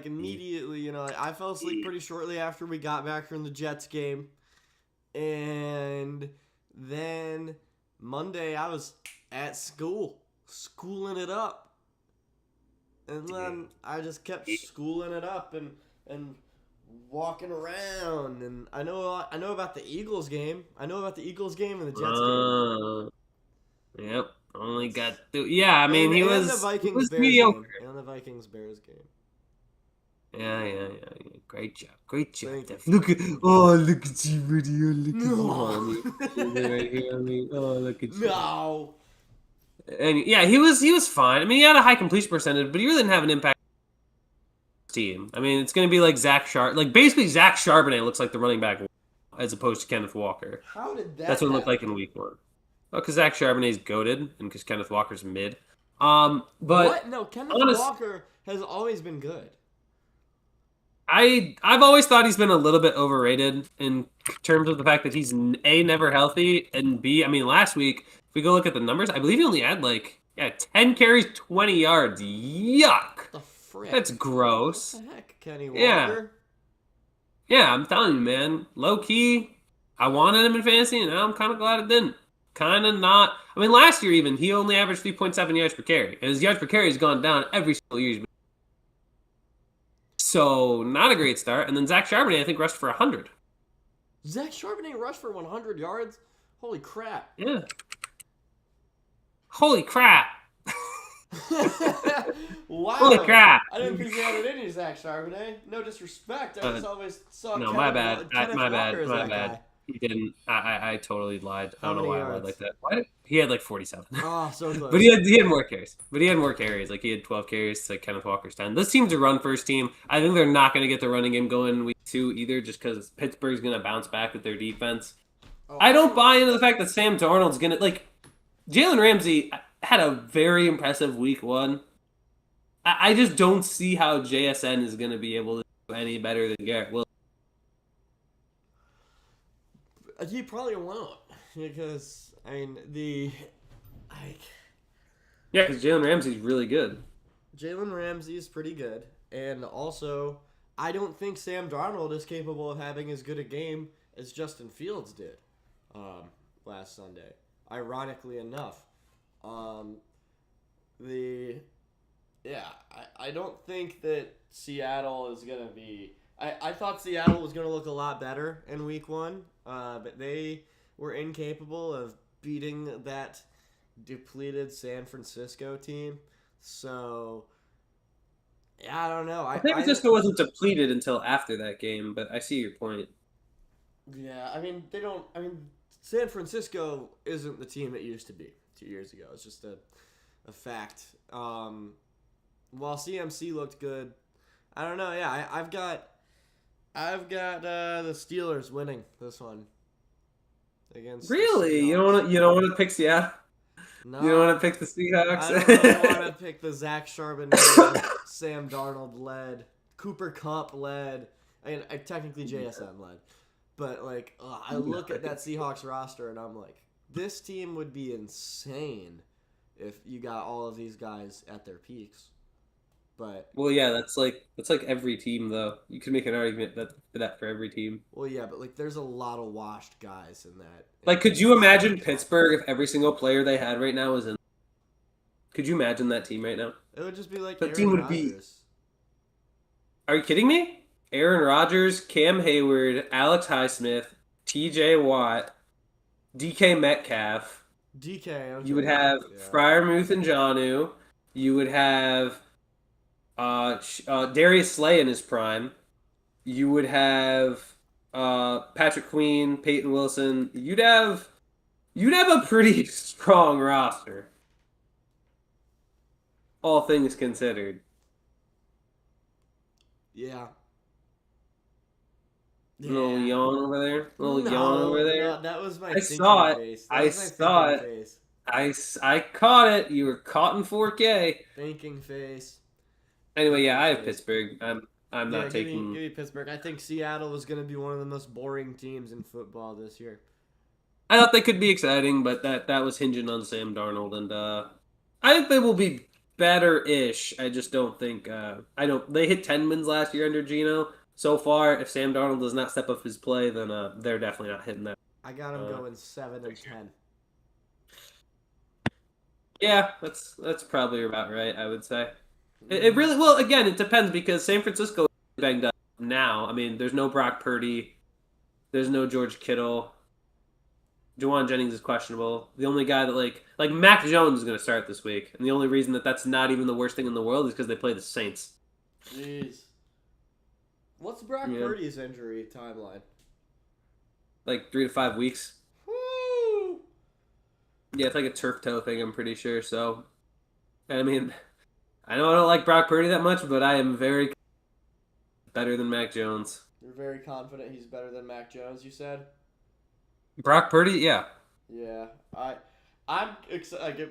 Immediately, I fell asleep pretty shortly after we got back from the Jets game. And then Monday I was at school, schooling it up. And then I just kept schooling it up and walking around, and I know about the Eagles game. I know about the Eagles game and the Jets game. Yep, only got through. Yeah, I mean he was the Vikings Bears mediocre. game. And the Vikings Bears game. Yeah. Great job. Look at you, video. Look at you, right here. Oh, look at you. No. And yeah, he was fine. I mean, he had a high completion percentage, but he really didn't have an impact on the team. I mean, it's going to be like basically Zach Charbonnet looks like the running back as opposed to Kenneth Walker. How did that? That's what it looked like in week 1. Oh, because Zach Charbonnet's goated and because Kenneth Walker's mid. But what? No, Kenneth Walker has always been good. I've always thought he's been a little bit overrated in terms of the fact that he's A, never healthy, and B, I mean, last week, if we go look at the numbers, I believe he only had 10 carries, 20 yards. Yuck. The frick? That's gross. What the heck, Kenny Walker? Yeah, I'm telling you, man. Low key, I wanted him in fantasy, and now I'm kind of glad it didn't. Kind of not. I mean, last year even, he only averaged 3.7 yards per carry. And his yards per carry has gone down every single year. So, not a great start. And then Zach Charbonnet, I think, rushed for 100. Zach Charbonnet rushed for 100 yards? Holy crap. Yeah. Holy crap. Wow. Holy crap. I didn't think you had it in you, Zach Charbonnet. No disrespect. I just always saw No, Kenneth, my bad. Kenneth My Walker as bad. that guy. He didn't. I totally lied. I don't know why I lied like that. He had 47. Oh, so close. But he had more carries. He had 12 carries to Kenneth Walker's 10. This team's a run first team. I think they're not going to get the running game going in week 2 either, just because Pittsburgh's going to bounce back with their defense. I don't buy into the fact that Sam Darnold's going to Jalen Ramsey had a very impressive week 1. I just don't see how JSN is going to be able to do any better than Garrett Wilson. He probably won't, because because Jalen Ramsey's really good. Jalen Ramsey is pretty good, and also I don't think Sam Darnold is capable of having as good a game as Justin Fields did last Sunday. Ironically enough, I don't think that Seattle is gonna be. I thought Seattle was going to look a lot better in week 1, but they were incapable of beating that depleted San Francisco team. So, I don't know. San Francisco wasn't depleted until after that game, but I see your point. Yeah, I mean they don't. I mean San Francisco isn't the team it used to be 2 years ago. It's just a fact. While CMC looked good, I don't know. Yeah, I've got the Steelers winning this one against the Really? Seahawks. You don't want to pick Seattle? You don't No, want to pick the Seahawks? I don't really want to pick the Zach Charbonnet, Sam Darnold led, Cooper Kupp led, and technically JSN led. But like, I look at that Seahawks roster and I'm like, this team would be insane if you got all of these guys at their peaks. But Well, yeah, that's like every team though. You could make an argument that for every team. well, yeah, but like, there's a lot of washed guys in that. Like, could you imagine Pittsburgh if every single player they had right now was in? Could you imagine that team right now? It would just be like That Aaron team would Rodgers. Are you kidding me? Aaron Rodgers, Cam Hayward, Alex Highsmith, T.J. Watt, DK Metcalf. DK. You would Okay, have yeah. Freiermuth and Jonnu. You would have Darius Slay in his prime. You would have Patrick Queen, Peyton Wilson. You'd have a pretty strong roster, all things considered. Yeah. Little Yeah. yawn over there. Little yawn over there. No, that was my I thinking saw it. face. That I was my saw thinking it. face. I caught it. You were caught in 4K. Thinking face. Anyway, yeah, I have Face. Pittsburgh. I'm Yeah, not give taking. me Pittsburgh. I think Seattle was going to be one of the most boring teams in football this year. I thought they could be exciting, but that was hinging on Sam Darnold, and I think they will be better-ish. I just don't think. I don't. They hit 10 wins last year under Geno. So far, if Sam Darnold does not step up his play, then they're definitely not hitting that. I got them going 7-10. Yeah, that's probably about right. I would say. It really well. Again, it depends because San Francisco is banged up now. I mean, there's no Brock Purdy, there's no George Kittle. Juwan Jennings is questionable. The only guy that like Mac Jones is going to start this week, and the only reason that that's not even the worst thing in the world is because they play the Saints. Jeez. What's Brock Purdy's injury timeline? Like 3 to 5 weeks. Woo! Yeah, it's like a turf toe thing. I'm pretty sure. So, I mean, I know I don't like Brock Purdy that much, but I am very better than Mac Jones. You're very confident he's better than Mac Jones, you said? Brock Purdy, yeah. Yeah. I'm excited.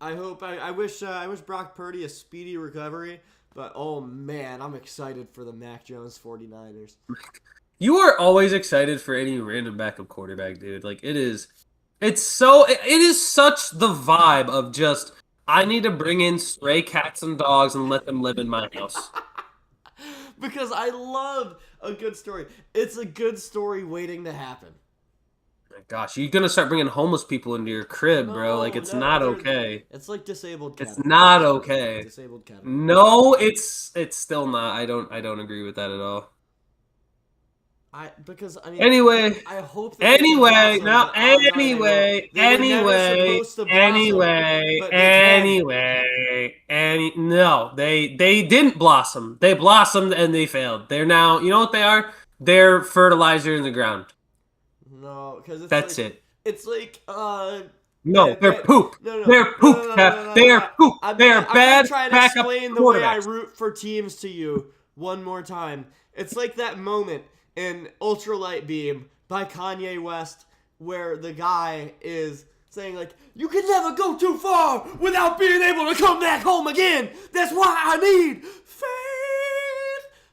I wish Brock Purdy a speedy recovery, but oh man, I'm excited for the Mac Jones 49ers. You are always excited for any random backup quarterback, dude. Like it is such the vibe of just I need to bring in stray cats and dogs and let them live in my house. Because I love a good story. It's a good story waiting to happen. My gosh, you're gonna start bringing homeless people into your crib, bro. Like it's not okay. It's like disabled cat. It's not okay. Disabled cat. No, it's still not. I don't agree with that at all. Because I mean, Anyway, I hope that anyway, blossom, no, but odds are anyway, they were never anyway, supposed to blossom, but they can. no, they didn't blossom. They blossomed and they failed. They're now, you know what they are? They're fertilizer in the ground. No, because That's like, it. It's like No, they're poop. No, they're poop. They're poop. They're bad. I'm trying to backup explain the way I quarterbacks. root for teams to you one more time. It's like that moment in Ultralight Beam by Kanye West where the guy is saying like, you can never go too far without being able to come back home again. That's why I need faith,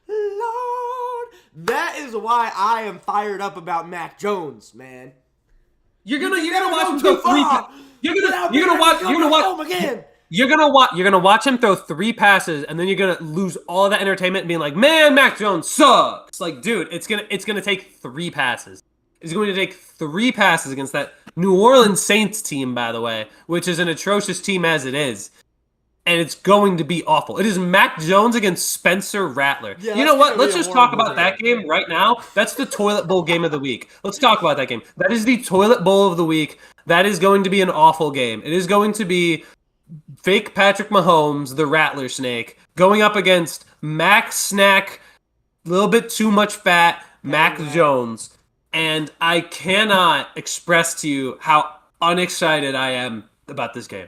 Lord. That is why I am fired up about Mac Jones, man. You're gonna watch him too throw three. far. You're gonna watch home again. You're gonna watch him throw 3 passes, and then you're gonna lose all of that entertainment and being like, "Man, Mac Jones sucks." Like, dude, it's gonna take 3 passes. It's going to take 3 passes against that New Orleans Saints team, by the way, which is an atrocious team as it is, and it's going to be awful. It is Mac Jones against Spencer Rattler. Yeah, you know what? Let's be a just talk horrible about that game right now. That's the toilet bowl game of the week. Let's talk about that game. That is the toilet bowl of the week. That is going to be an awful game. It is going to be fake Patrick Mahomes, the Rattler Snake, going up against Mac Snack, a little bit too much fat, Hey, Mac man. Jones. And I cannot express to you how unexcited I am about this game.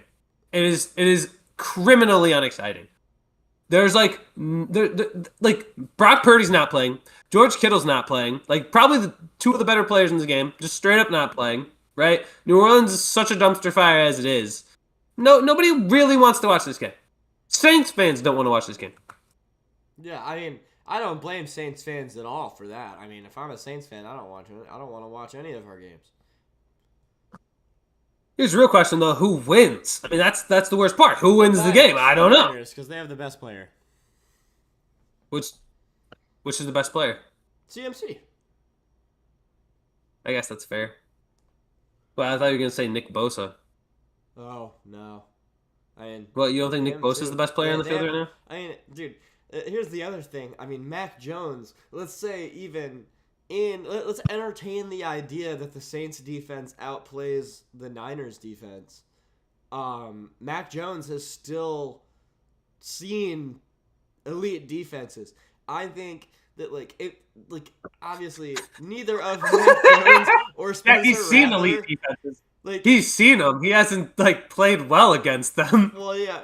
It is criminally unexciting. There's like Brock Purdy's not playing. George Kittle's not playing. Like probably the two of the better players in the game, just straight up not playing. Right? New Orleans is such a dumpster fire as it is. No, nobody really wants to watch this game. Saints fans don't want to watch this game. Yeah, I mean, I don't blame Saints fans at all for that. I mean, if I'm a Saints fan, I don't watch it. I don't want to watch any of our games. Here's the real question though: who wins? I mean, that's the worst part. Who The wins the game? Niners. I The don't know. Niners, because they have the best player. Which which is the best player? CMC. I guess that's fair. Well, I thought you were gonna say Nick Bosa. Oh no. I mean, Well, you don't think Nick him Bosa is too. the best player on the field right now? I mean, dude. Here's the other thing. I mean, Mac Jones. Let's say even in. Let's entertain the idea that the Saints defense outplays the Niners defense. Mac Jones has still seen elite defenses. I think that obviously neither of Mac Jones or Yeah, Spencer he's seen Rattler, elite defenses. like He's seen them. He hasn't played well against them. well yeah.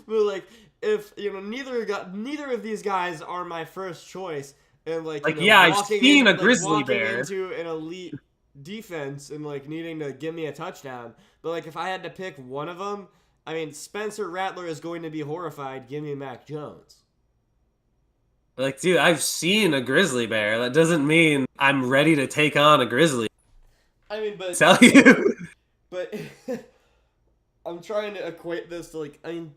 But if neither of these guys are my first choice, and Yeah, I've seen a grizzly bear. into an elite defense and needing to give me a touchdown, but if I had to pick one of them, I mean, Spencer Rattler is going to be horrified. Give me Mac Jones. Dude, I've seen a grizzly bear. That doesn't mean I'm ready to take on a grizzly. I mean, Tell you. but I'm trying to equate this to I mean,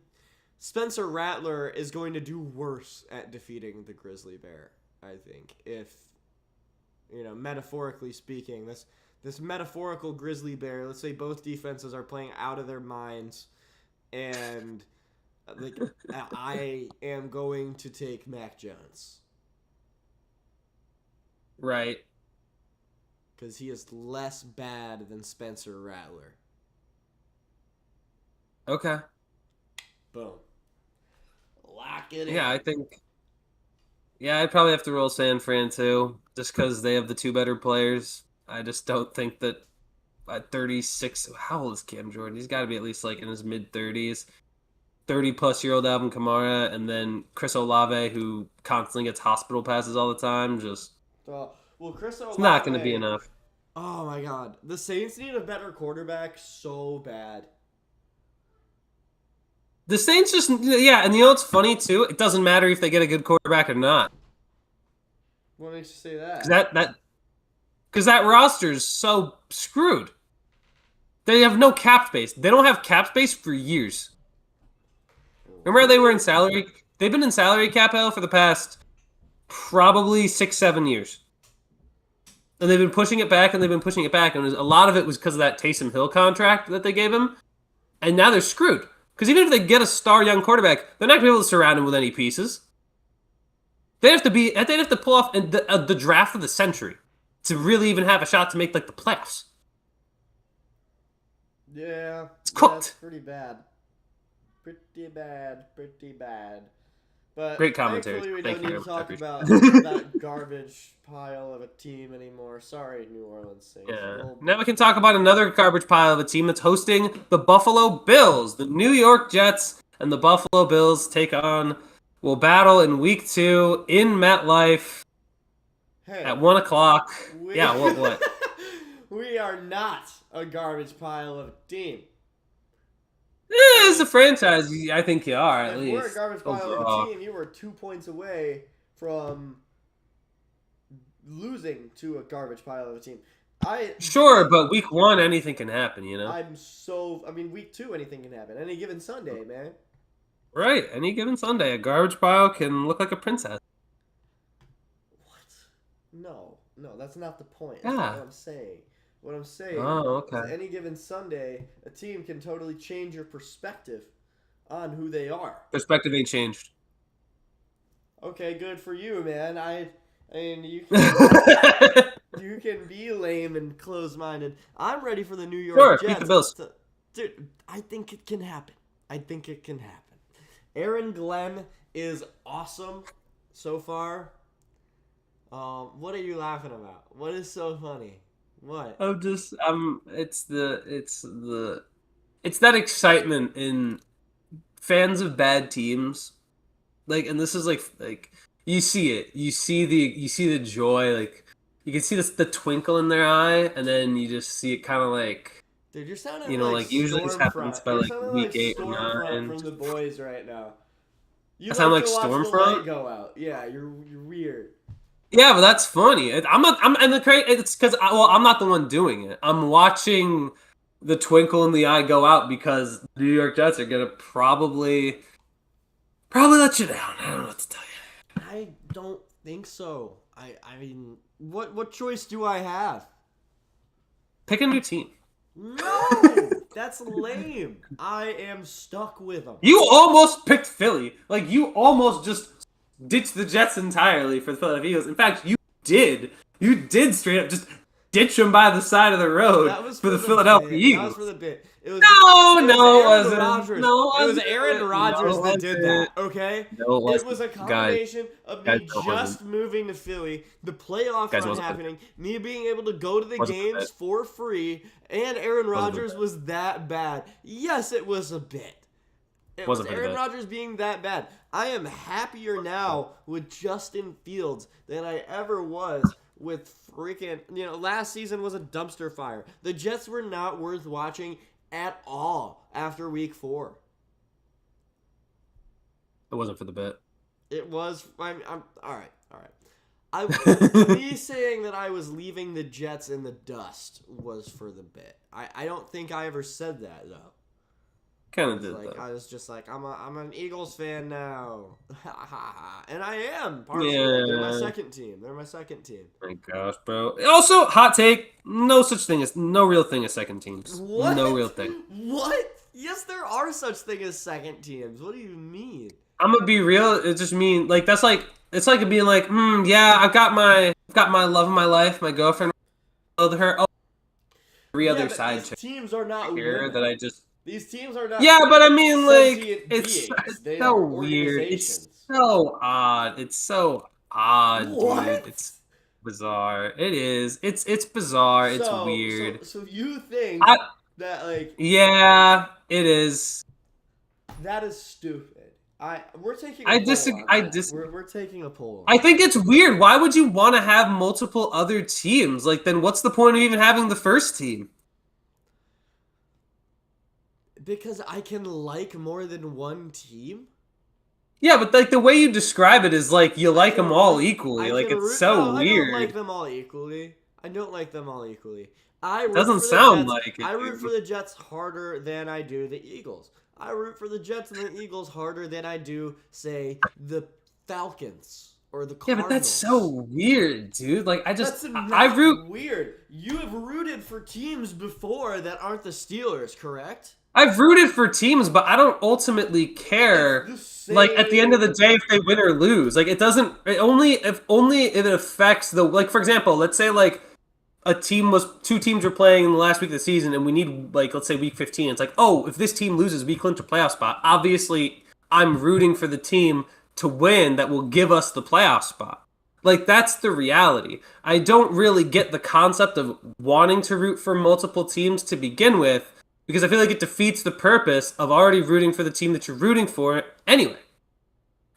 Spencer Rattler is going to do worse at defeating the grizzly bear. I think if metaphorically speaking, this metaphorical grizzly bear. Let's say both defenses are playing out of their minds, and I am going to take Mac Jones. Right. Because he is less bad than Spencer Rattler. Okay. Boom. Lock it in. Yeah, I think. Yeah, I'd probably have to roll San Fran too, just because they have the two better players. I just don't think that at 36. How old is Cam Jordan? He's got to be at least in his mid 30s. 30-plus-year-old Alvin Kamara, and then Chris Olave, who constantly gets hospital passes all the time. Just Chris Olave, it's not going to be enough. Oh my God, the Saints need a better quarterback so bad. The Saints just and what's funny too? It doesn't matter if they get a good quarterback or not. What makes you say that? Because that roster is so screwed. They have no cap space. They don't have cap space for years. Remember they were in salary? They've been in salary cap hell for the past probably 6-7 years. And they've been pushing it back, and they've been pushing it back. And a lot of it was because of that Taysom Hill contract that they gave him. And now they're screwed. Because even if they get a star young quarterback, they're not going to be able to surround him with any pieces. They'd have to pull off the draft of the century to really even have a shot to make the playoffs. Yeah. It's cooked. That's pretty bad. Pretty bad. But great commentary. Thankfully, we Thank don't you. need to talk about that garbage pile of a team anymore. Sorry, New Orleans Saints. Yeah. Now we can talk about another garbage pile of a team that's hosting the Buffalo Bills. The New York Jets and the Buffalo Bills will battle in Week 2 in MetLife at 1 o'clock. Yeah, what? We are not a garbage pile of a team. As a franchise, I think you are, at If least. we're a garbage pile overall. of a team, you were 2 points away from losing to a garbage pile of a team. Sure, but Week 1, anything can happen, Week 2, anything can happen. Any given Sunday, man. Right, any given Sunday, a garbage pile can look like a princess. What? No, that's not the point. Yeah. That's what I'm saying. What I'm saying is any given Sunday, a team can totally change your perspective on who they are. Perspective ain't changed. Okay, good for you, man. I mean, you can be lame and close-minded. I'm ready for the New York Jets. Beat the Bills. Dude, I think it can happen. Aaron Glenn is awesome so far. What are you laughing about? What is so funny? What? it's that excitement in fans of bad teams. Like, and this is like you see it. You see the joy, like you can see the twinkle in their eye, and then you just see it kind of like, Dude, you're sounding you know, like like usually this happens Stormfront. by You're like sounding like week 8 or Stormfront 9. from The Boys right now. You I sound like like to watch the light Stormfront. go out. Yeah, you're weird. Yeah, but that's funny. I'm not. I'm and the crazy. It's because I'm not the one doing it. I'm watching the twinkle in the eye go out because the New York Jets are gonna probably let you down. I don't know what to tell you. I don't think so. I mean, what choice do I have? Pick a new team. No, that's lame. I am stuck with them. You almost picked Philly. Like, you almost just ditched the Jets entirely for the Philadelphia Eagles. In fact, you did. You did straight up just ditch them by the side of the road That was for the the Philadelphia bit. That was Eagles. for the bit. It was No, it was no, it Aaron wasn't. Rodgers. No, It it was wasn't. Aaron Rodgers No, that it did wasn't. that. Okay. No, it It wasn't. was a Guys, combination of guys, me no, it just wasn't. moving to Philly, the playoffs Guys, it not wasn't. happening, me being able to go to the Wasn't a games bit. for free, and Aaron Wasn't a Rodgers bit. was that bad. Yes, it was a bit. It was Wasn't for the Aaron bit. Rodgers being that bad. I am happier now with Justin Fields than I ever was with freaking, last season was a dumpster fire. The Jets were not worth watching at all after week 4. It wasn't for the bit. It was, I'm all right. Me saying that I was leaving the Jets in the dust was for the bit. I don't think I ever said that, though. Kind of did, though. I was just like, I'm an Eagles fan now. And I am, partially. Yeah. They're my second team. My gosh, bro. Also, hot take: no real thing as second teams. What? No real thing. What? Yes, there are such thing as second teams. What do you mean? I'm gonna be real. It just mean like that's like it's like being like, yeah, I've got my love of my life, my girlfriend. Her every other side these chick teams are not here women. that I just. These teams are not. Yeah, but I mean, like, sentient it's beings. They so are weird. organizations. It's so odd. It's so odd, What? dude. It's bizarre. It is. It's bizarre. It's weird. So you think that like Yeah, it is. that is stupid. We're taking. I poll disagree. on I that. dis. We're taking a poll. I think it's weird. Why would you want to have multiple other teams? Like, then what's the point of even having the first team? Because I can like more than one team. Yeah, but like the way you describe it is like you like them all equally. Like it's so no, weird. I don't like them all equally. I root Doesn't for the sound Jets. like it, I root dude. for the Jets harder than I do the Eagles. I root for the Jets and the Eagles harder than I do, say, the Falcons or the Yeah, Cardinals. but that's so weird, dude. Like That's not I root. weird. You have rooted for teams before that aren't the Steelers, correct? I've rooted for teams, but I don't ultimately care. Like at the end of the day, if they win or lose, like it doesn't. If it affects the like. For example, let's say like two teams were playing in the last week of the season, and we need like let's say week 15. It's like, oh, if this team loses, we clinch a playoff spot. Obviously, I'm rooting for the team to win that will give us the playoff spot. Like that's the reality. I don't really get the concept of wanting to root for multiple teams to begin with. Because I feel like it defeats the purpose of already rooting for the team that you're rooting for anyway.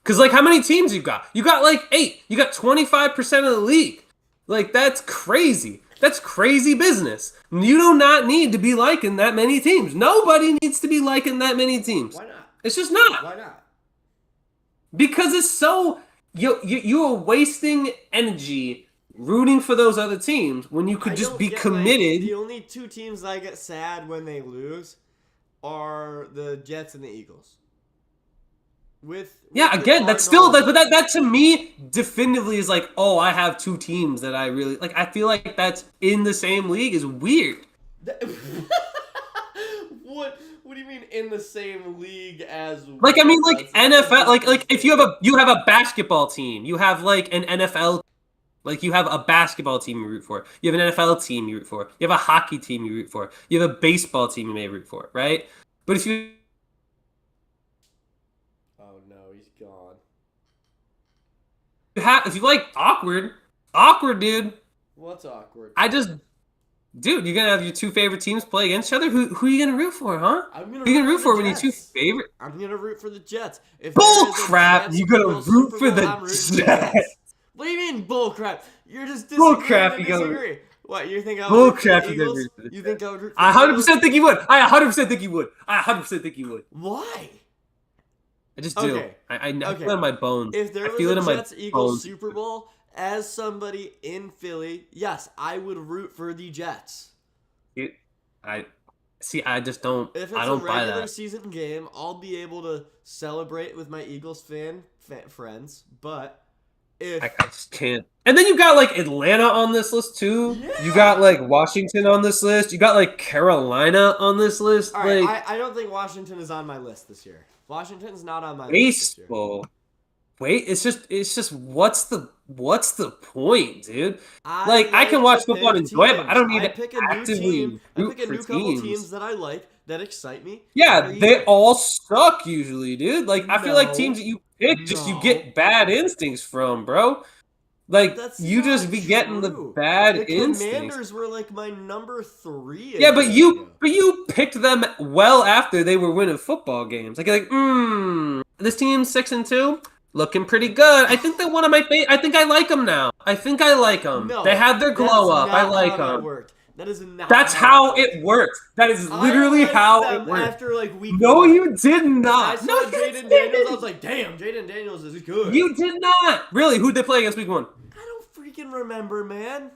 Because, like, how many teams you got? You got, like, 8. You got 25% of the league. Like, that's crazy. That's crazy business. You do not need to be liking that many teams. Nobody needs to be liking that many teams. Why not? It's just not. Why not? Because it's so... You are wasting energy rooting for those other teams when you could just be committed. The only two teams I get sad when they lose are the Jets and the Eagles. Again, that's still but that to me definitively is like, oh, I have two teams that I really like. I feel like that's in the same league is weird. What do you mean in the same league as? Like I mean, like NFL, like if you have a basketball team, you have like an NFL. Like, you have a basketball team you root for. You have an NFL team you root for. You have a hockey team you root for. You have a baseball team you may root for, right? But if you... Oh, like awkward, dude. What's awkward? Dude, you're gonna have your two favorite teams play against each other. Who are you gonna root for, huh? I'm gonna Who are you gonna root for for the when your two Jets. favorite? I'm gonna root for the Jets. If Bull there is a crap! Jets You're gonna Eagles root Super for Bowl, the I'm rooting for the Jets. Jets. What do you mean bull crap? You're just Bull disagreeing crap! to You gonna disagree. What, you think I would bull root for crap! the You gonna Eagles? root for the You Jets. think I would root for I the 100% think you would. I 100% think you would. I 100% think you would. Why? I just do. Okay. I feel it in my bones. If there I was feel it a in my Jets-Eagles bones. Super Bowl, as somebody in Philly, yes, I would root for the Jets. I see. I just don't. If it's I don't a buy regular that. season game, I'll be able to celebrate with my Eagles friends. But if I just can't. And then you got like Atlanta on this list too. Yeah. You got like Washington on this list. You got like Carolina on this list. all right, Like I don't think Washington is on my list this year. Washington's not on my list this year. baseball. Wait, it's just what's the point, dude? Like I can like watch to football and pick enjoy it, but I don't teams. need I to pick a new actively team. I root pick a for new couple teams. teams that I like that excite me. Yeah, every they year. all suck usually, dude. Like I feel like No. teams that you pick just you No. get bad instincts from, bro. Like That's you just not be getting the true. bad The instincts. Commanders were like my number 3. Yeah, but you picked them well after they were winning football games. Like you're like, this team's 6-2, looking pretty good. I think they're one of my favorite. I think I like them now. I think I like them. No, They had their glow up. I like how that them. worked. That is not. That's how it works. That is literally how it works. After like week No, 1. you did I not. saw No, you Jayden Daniels. didn't. I was like, damn, Jayden Daniels is good. You did not. Really? Who'd they play against week 1? I don't freaking remember, man.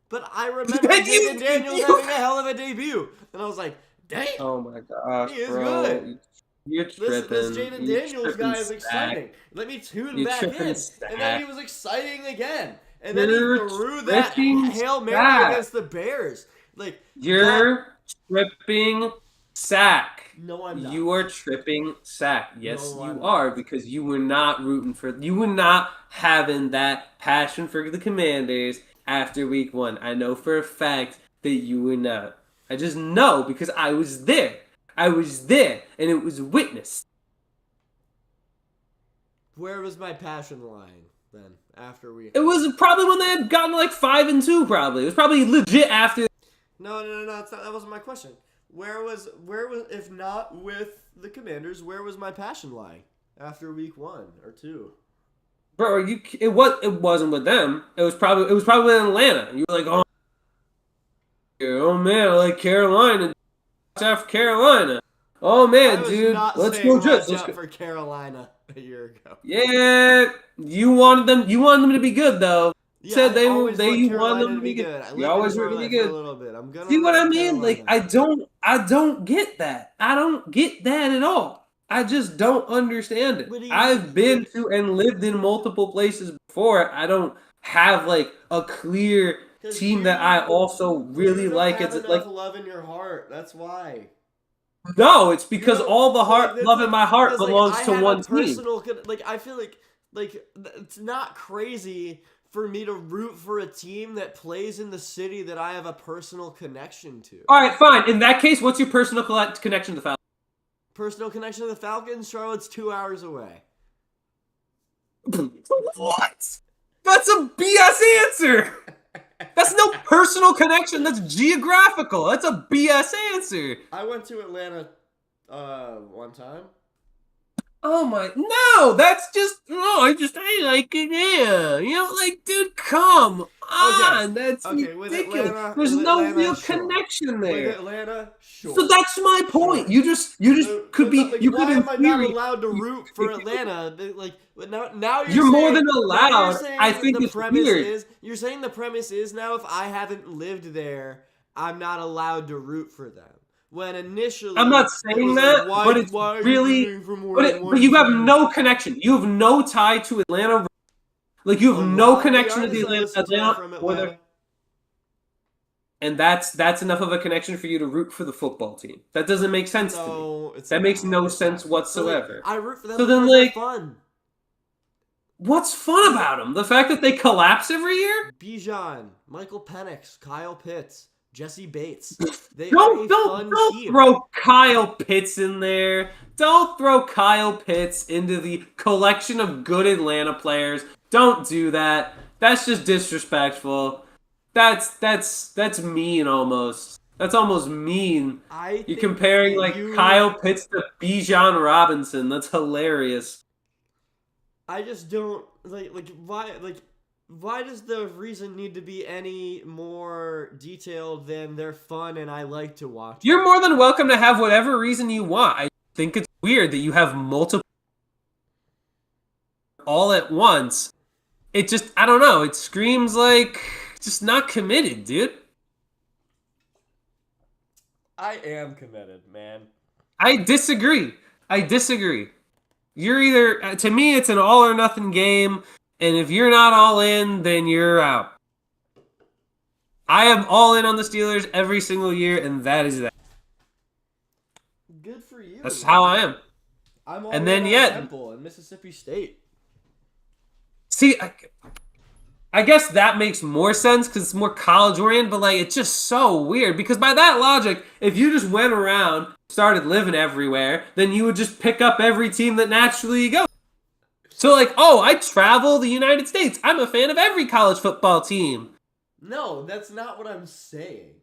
But I remember Then you- Jayden Daniels you- having a hell of a debut, and I was like, damn. Oh my gosh, He is bro. good. You're tripping. This Jayden You're Daniels tripping, guy is Stack. exciting. Let me tune You're back tripping, in. Stack. And then he was exciting again. And then You're he threw that tripping, Hail Mary Stack. against the Bears. Like, You're tripping sack. No, I'm not. You are tripping sack. Yes, No, you I'm are, because you were not you were not having that passion for the Commanders after week 1. I know for a fact that you were not. I just know because I was there. I was there, and it was witnessed. Where was my passion lying then after we? It was probably when they had gotten like 5-2. Probably it was probably legit after. No. That wasn't my question. Where was if not with the Commanders? Where was my passion lying after week 1 or 2? Bro, it wasn't with them. It was probably in Atlanta. You were like, oh man, I like Carolina. Watch out for Carolina. Oh man, I was dude, not let's saying go watch Jets. Let's out go. for Carolina a year ago. Yeah, you wanted them to be good though. Yeah, Said I always want you Carolina wanted them to be good. I You lived always in wanted them to be Charlotte for good. a little bit. I'm gonna See what I root for mean? Like Carolina. I don't get that. I don't get that at all. I just don't understand it. What do you I've been to and lived in multiple places before. I don't have like a clear 'Cause team you- that I also really you don't like. have It's enough like love in your heart. That's why. no, it's because You know, all the heart, that's love in my heart 'cause, belongs I to have one a team. personal, I feel like it's not crazy for me to root for a team that plays in the city that I have a personal connection to. All right, fine. In that case, what's your personal connection to the Falcons? Personal connection to the Falcons. Charlotte's 2 hours away. What? That's a BS answer. That's no personal connection. That's geographical. That's a BS answer. I went to Atlanta one time. Oh my, no, that's just, I like it, yeah. You know, like, dude, come on. That's with ridiculous. Atlanta, There's with no Atlanta, real sure. connection With there. Atlanta, sure. So that's my point. You just could be, Like, you could why in am I not theory, allowed to root for Atlanta? Like now You're more saying- than now allowed. you're saying I think the it's premise weird. is you're saying the premise is now if I haven't lived there, I'm not allowed to root for them. When initially I'm not it saying was that, like, but it's why are you really, rooting for more than one but you have team? no connection. You have no tie to Atlanta. Like you have A no lot of connection to artists the I listen to are from Atlanta, or Atlanta. and that's enough of a connection for you to root for the football team. That doesn't make sense to me. No, That makes no it's sense not. whatsoever. So, like, I root for them So then, because they're like- fun. What's fun about them? The fact that they collapse every year? Bijan, Michael Penix, Kyle Pitts, Jesse Bates. They are a Don't fun don't team. throw Kyle Pitts in there. Don't throw Kyle Pitts into the collection of good Atlanta players. Don't do that. That's just disrespectful. That's mean almost. That's almost mean. I You're think comparing that like Kyle Pitts to Bijan Robinson. That's hilarious. I just don't why does the reason need to be any more detailed than they're fun and I like to watch? You're more than welcome to have whatever reason you want. I think it's weird that you have multiple all at once. It just, I don't know. It screams like just not committed, dude. I am committed, man. I disagree. I disagree. You're either, to me, it's an all or nothing game. And if you're not all in, then you're out. I am all in on the Steelers every single year, and that is that. Good for you. That's how I am. I'm all And then in on yet- Temple and Mississippi State. See, I guess that makes more sense because it's more college oriented, but like it's just so weird because by that logic, if you just went around, started living everywhere, then you would just pick up every team that naturally you go. So like, oh, I travel the United States. I'm a fan of every college football team. No, that's not what I'm saying.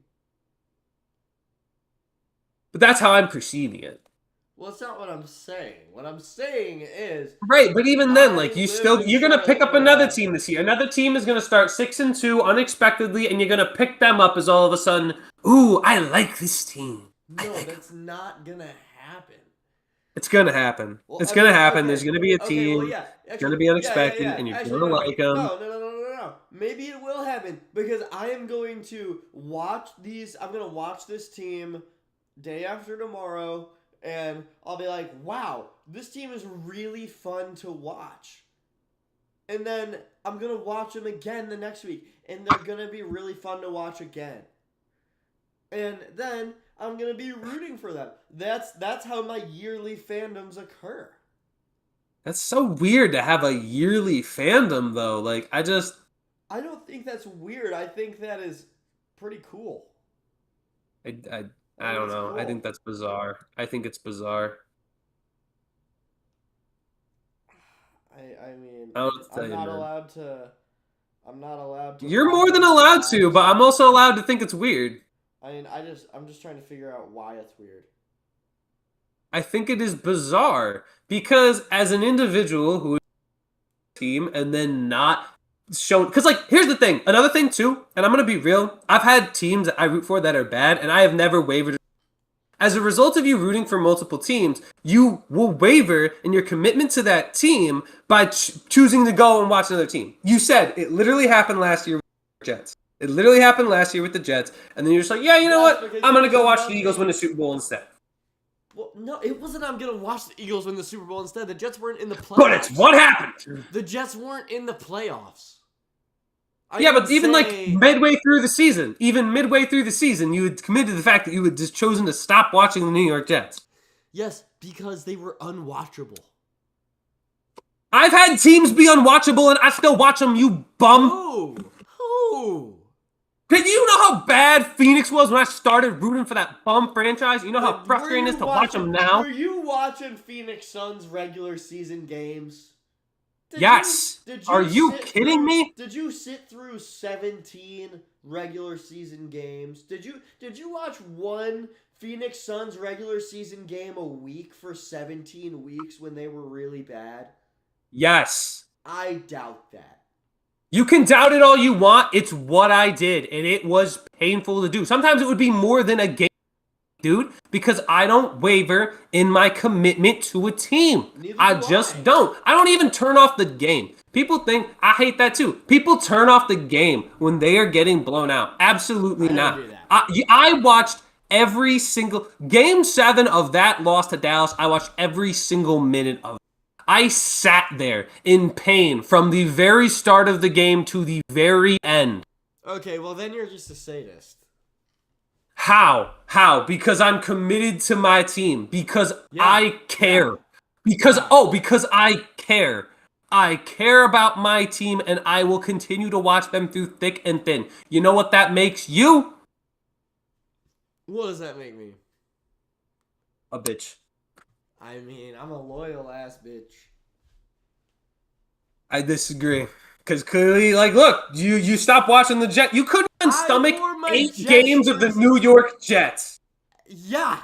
But that's how I'm perceiving it. Well, it's not what I'm saying. What I'm saying is Right, but even then, like I live in you're gonna pick up Charlotte, another North team this year. Another team is gonna start 6-2 unexpectedly, and you're gonna pick them up as all of a sudden, ooh, I like this team. No, that's not gonna happen. It's gonna happen. Well, it's I gonna mean, happen. okay, There's gonna be a okay, team. well, yeah, It's gonna be unexpected, and you're Actually, gonna no, like them. No. Maybe it will happen because I am going to watch these. I'm gonna watch this team day after tomorrow, and I'll be like, "Wow, this team is really fun to watch." And then I'm gonna watch them again the next week, and they're gonna be really fun to watch again. And then I'm gonna be rooting for them. That's how my yearly fandoms occur. That's so weird to have a yearly fandom, though. Like, I don't think that's weird. I think that is pretty cool. I think don't it's know. I cool. think that's bizarre. I think it's bizarre. I mean, I don't know what to tell I'm you, not man. allowed to. I'm not allowed to. You're watch more than these allowed to, live. but I'm also allowed to think it's weird. I mean, I'm just trying to figure out why it's weird. I think it is bizarre because as an individual who is a team and then not shown, because like here's the thing, another thing too, and I'm gonna be real. I've had teams that I root for that are bad, and I have never wavered. As a result of you rooting for multiple teams, you will waver in your commitment to that team by choosing to go and watch another team. You said it literally happened last year with the Jets. It literally happened last year with the Jets, and then you're just like, yeah, you know Yes, what? because I'm gonna you go just watch love the Eagles the- win the Super Bowl instead. Well, no, it wasn't. I'm gonna watch the Eagles win the Super Bowl instead. The Jets weren't in the playoffs. But it's what happened. The Jets weren't in the playoffs. I Yeah, but didn't even like say- midway through the season, you had committed to the fact that you had just chosen to stop watching the New York Jets. Yes, because they were unwatchable. I've had teams be unwatchable and I still watch them, you bum. Who? Did you know how bad Phoenix was when I started rooting for that bum franchise? You know how Were frustrating it you is to watch them now? Were you watching Phoenix Suns regular season games? Yes. Are you sit kidding through- me? Did you sit through 17 regular season games? Did you watch one Phoenix Suns regular season game a week for 17 weeks when they were really bad? Yes. I doubt that. You can doubt it all you want. It's what I did, and it was painful to do. Sometimes it would be more than a game, dude, because I don't waver in my commitment to a team. Neither I do just I. don't. I don't even turn off the game. People think I hate that too. People turn off the game when they are getting blown out. Absolutely I don't not. do that. I watched every single game 7 of that loss to Dallas. I watched every single minute of it. I sat there in pain from the very start of the game to the very end. Okay, well then you're just a sadist. How? Because I'm committed to my team. Because Yeah. I care. Because I care. I care about my team and I will continue to watch them through thick and thin. You know what that makes you? What does that make me? A bitch. I mean, I'm a loyal ass bitch. I disagree. Because clearly, like, look, you stopped watching the Jets. You couldn't even I stomach wore my 8 Jets games of the jersey. New York Jets. Yeah,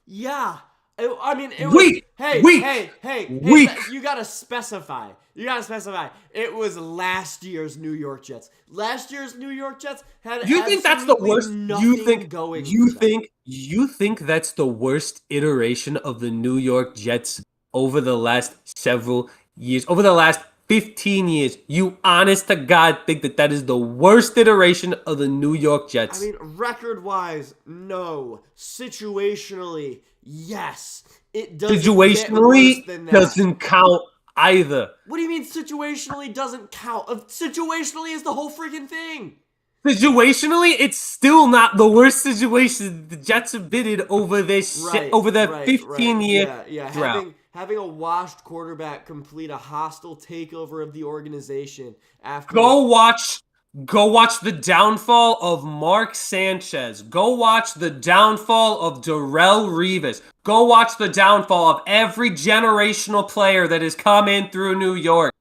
yeah. I mean, it was. Weak, Hey, weak, hey, hey, hey! weak. You gotta specify. You gotta specify. It was last year's New York Jets. Last year's New York Jets had You think that's the absolutely worst? You nothing think going you for them. think you think that's the worst iteration of the New York Jets over the last several years, over the last 15 years? You honest to God think that that is the worst iteration of the New York I Jets? mean, record-wise, no. Situationally, yes. It doesn't get worse Situationally than that. doesn't count either. What do you mean situationally doesn't count? Situationally is the whole freaking thing. Situationally, it's still not the worst situation the Jets have been in over this shit, Right, over the right, right. 15-year Yeah, yeah. drought. Having a washed quarterback complete a hostile takeover of the organization after. Go watch Go watch the downfall of Mark Sanchez. Go watch the downfall of Darrell Revis. Go watch the downfall of every generational player that has come in through New York.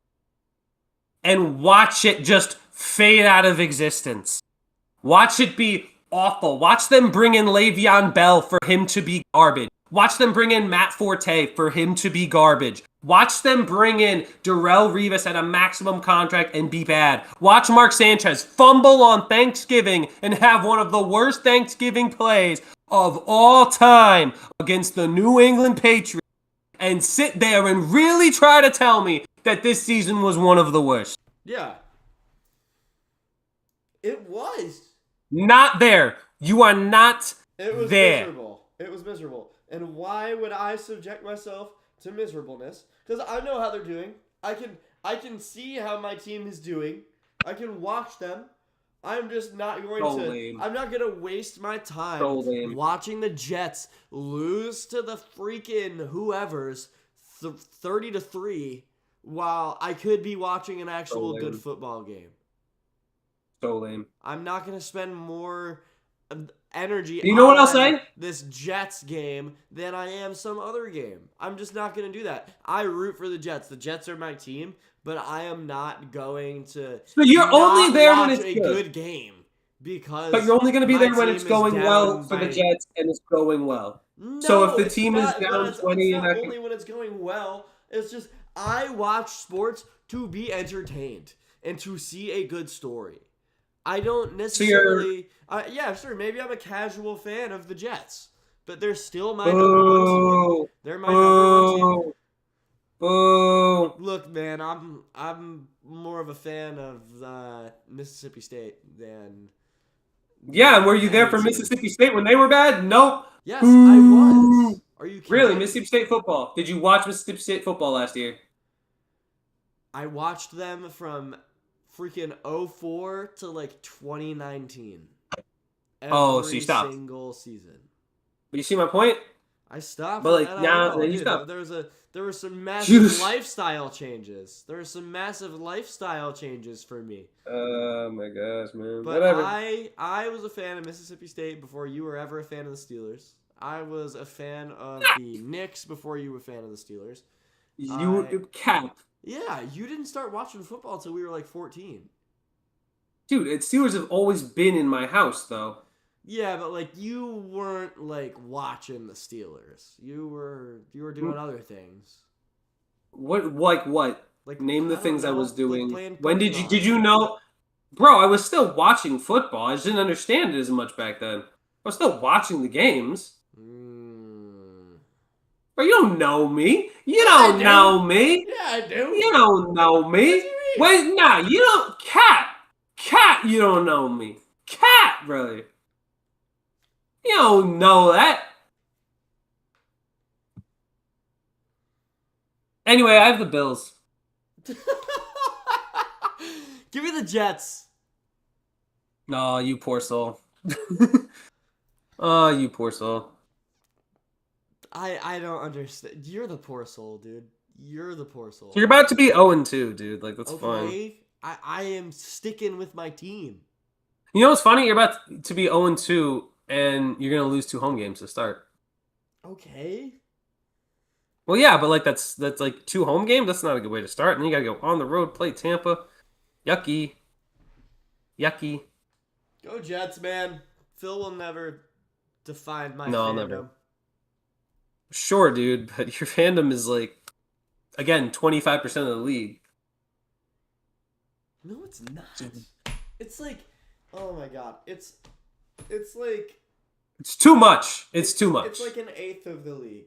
And watch it just fade out of existence. Watch it be awful. Watch them bring in Le'Veon Bell for him to be garbage. Watch them bring in Matt Forte for him to be garbage. Watch them bring in Darrell Revis at a maximum contract and be bad. Watch Mark Sanchez fumble on Thanksgiving and have one of the worst Thanksgiving plays of all time against the New England Patriots and sit there and really try to tell me that this season was one of the worst. Yeah, it was. Not there. You are not It was there. miserable. It was miserable. And why would I subject myself to miserableness? Because I know how they're doing. I can see how my team is doing. I can watch them. I'm just not going So to. lame. I'm not going to waste my time So lame. watching the Jets lose to the freaking whoever's 30-3 while I could be watching an actual good lame. football game. So lame. I'm not going to spend more energy You know what I'll on say? this Jets game than I am some other game. I'm just not going to do that. I root for the Jets. The Jets are my team, but I am not going to So you're only not there when watch it's a good. good game because But you're only going to be my there when it's team is going well down for the by. Jets and it's going well. So if No, the it's team is not. But down it's 20 and not I only when it's going well. It's just I watch sports to be entertained and to see a good story. I don't necessarily. Yeah, sure. Maybe I'm a casual fan of the Jets, but they're still my number one team. Boo, They're my number one team. boo, boo. Look, man, I'm more of a fan of Mississippi State than Yeah, and were you there any for team. Mississippi State when they were bad? Nope. Yes, I Boo. was. Are you Really, kidding? Mississippi State football. Did you watch Mississippi State football last year? I watched them from freaking '04 to like 2019. Oh, so you Every stopped. single season. But you see my point? I stopped But for like now NIL, you dude. stopped. There were some massive Juice. lifestyle changes. There were some massive lifestyle changes for me. Oh my gosh, man. But Whatever. I was a fan of Mississippi State before you were ever a fan of the Steelers. I was a fan of the Knicks before you were a fan of the Steelers. You cap. Yeah, you didn't start watching football until we were like 14. Dude, Steelers have always been in my house, though. Yeah, but like you weren't like watching the Steelers. You were doing other things. What? Like what? Like Name the I don't thid I know, was like doing. playing When Pokemon. did you know? Bro, I was still watching football. I just didn't understand it as much back then. I was still watching the games. But you don't know me. You don't know me. Yeah, I do. You don't know me. What do you mean? Wait, nah, you don't. Cat, you don't know me. Cat, brother. You don't know that. Anyway, I have the Bills. Give me the Jets. Oh, you poor soul. Oh, you poor soul. I don't understand. You're the poor soul, dude. You're the poor soul. So you're about to be 0-2, dude. Like, that's fine. Okay, I am sticking with my team. You know what's funny? You're about to be 0-2, and you're gonna lose 2 home games to start. Okay. Well, yeah, but like that's like 2 home games. That's not a good way to start. And then you gotta go on the road, play Tampa. Yucky, yucky. Go Jets, man. Phil will never define my No, I'll fandom. never. Sure, dude, but your fandom is like, again, 25% of the league. No, it's not. It's like, oh my god, it's like It's too much. It's too much. It's like an eighth of the league.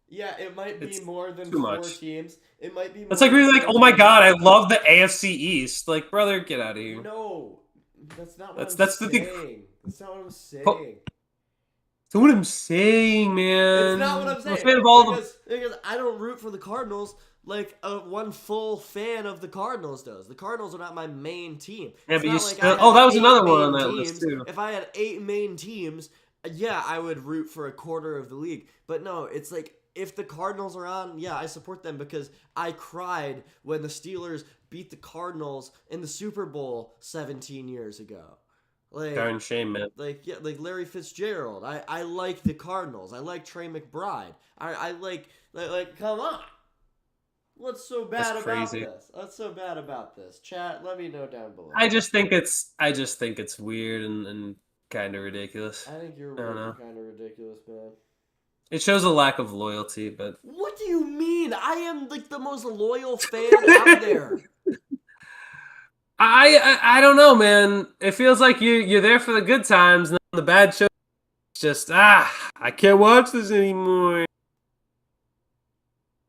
Yeah, it might be It's more than too 4 much. teams. It might be. It's like more really than like, 4 oh my teams. god, I love the AFC East. Like, brother, get out of here. No, that's not what That's I'm the thing. saying. That's not what I'm saying. That's what I'm saying, man. It's not what I'm saying. a fan of all because I don't root for the Cardinals like one full fan of the Cardinals does. The Cardinals are not my main team. Yeah, It's but not you like I oh, that had was 8 another one on main that teams. list too. If I had 8 main teams, yeah, I would root for a quarter of the league. But no, it's like if the Cardinals are on, yeah, I support them because I cried when the Steelers beat the Cardinals in the Super Bowl 17 years ago. Like, Darn shame, man. like Larry Fitzgerald. I like the Cardinals. I like Trey McBride. I like come on. What's so bad That's about crazy. this? What's so bad about this? Chat, let me know down below. I just think it's weird and kind of ridiculous. I think you're I don't know. kind of ridiculous, man. It shows a lack of loyalty, but What do you mean? I am like the most loyal fan out there. I don't know, man. It feels like you're there for the good times, and the bad shows. It's just I can't watch this anymore.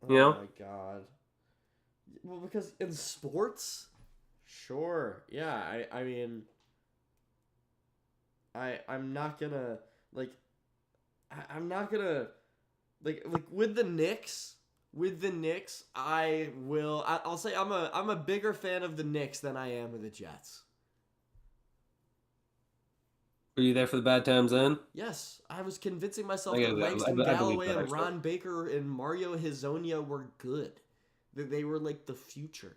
You know? Oh my god. Well, because in sports, sure, yeah. I mean, I'm not gonna like. I'm not gonna like with the Knicks. With the Knicks, I'll say I'm a bigger fan of the Knicks than I am of the Jets. Were you there for the bad times then? Yes, I was convincing myself I that believe Langston that, Galloway and actually. Ron Baker and Mario Hezonja were good. That they were like the future.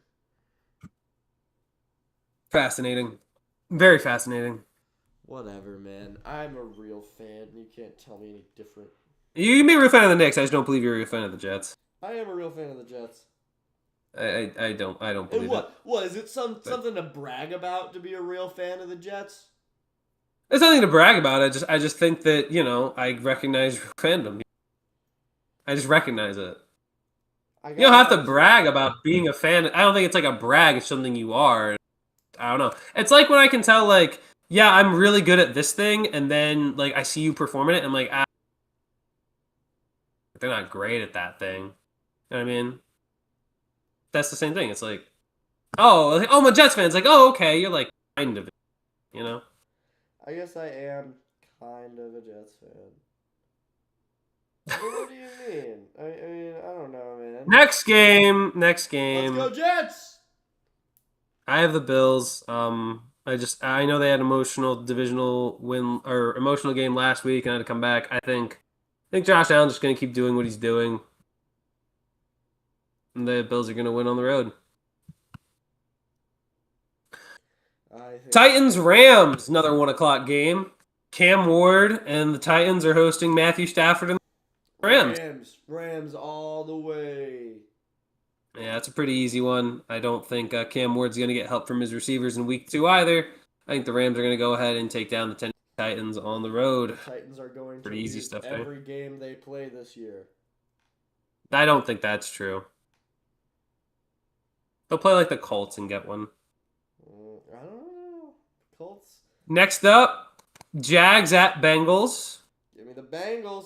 Fascinating. Very fascinating. Whatever, man. I'm a real fan. You can't tell me any different. You can be a real fan of the Knicks. I just don't believe you're a real fan of the Jets. I am a real fan of the Jets. I don't And believe it. what is it something to brag about to be a real fan of the Jets? There's nothing to brag about. I just think that, I recognize your fandom. I just recognize it. You don't have to brag about being a fan. I don't think it's like a brag. It's something you are. I don't know. It's like when I can tell, like, yeah, I'm really good at this thing, and then, like, I see you performing it, and I'm like, they're not great at that thing. You know what I mean? That's the same thing. It's like, oh, I'm a Jets fan. It's like, oh, okay, you're like kind of, you know? I guess I am kind of a Jets fan. What do you mean? I mean, I don't know, man. Next game. Let's go Jets! I have the Bills. I know they had emotional divisional win or emotional game last week and I had to come back. I think Josh Allen's just gonna keep doing what he's doing. And the Bills are gonna win on the road. Titans Rams, another 1:00 game. Cam Ward and the Titans are hosting Matthew Stafford and the Rams. Rams all the way. Yeah, it's a pretty easy one. I don't think Cam Ward's going to get help from his receivers in week 2 either. I think the Rams are going to go ahead and take down the Tennessee Titans on the road. The Titans are going pretty to easy lose stuff every game they play this year. I don't think that's true. They'll play like the Colts and get one. I don't know. Colts. Next up, Jags at Bengals. Give me the Bengals.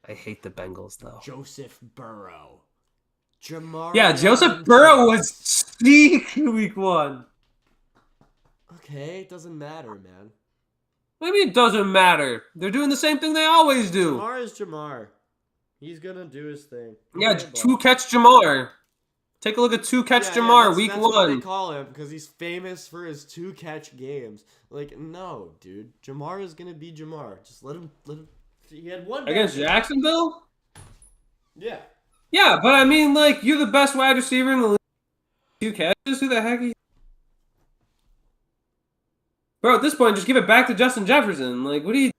I hate the Bengals, though. Joseph Burrow. Jamar. Yeah, Joseph Burrow was sneaky week 1. Okay, it doesn't matter, man. Maybe it doesn't matter. They're doing the same thing they always do. Jamar is Jamar. He's gonna do his thing. Yeah, 2-catch Jamar. Take a look at 2-catch Jamar, week 1. That's what they call him, because he's famous for his 2-catch games. Like, no, dude. Jamar is gonna be Jamar. Just let him. He had one against Jacksonville? Yeah. Yeah, but I mean, like, you're the best wide receiver in the league. 2 catches? Who the heck are you? Bro, at this point, just give it back to Justin Jefferson. Like, what do you?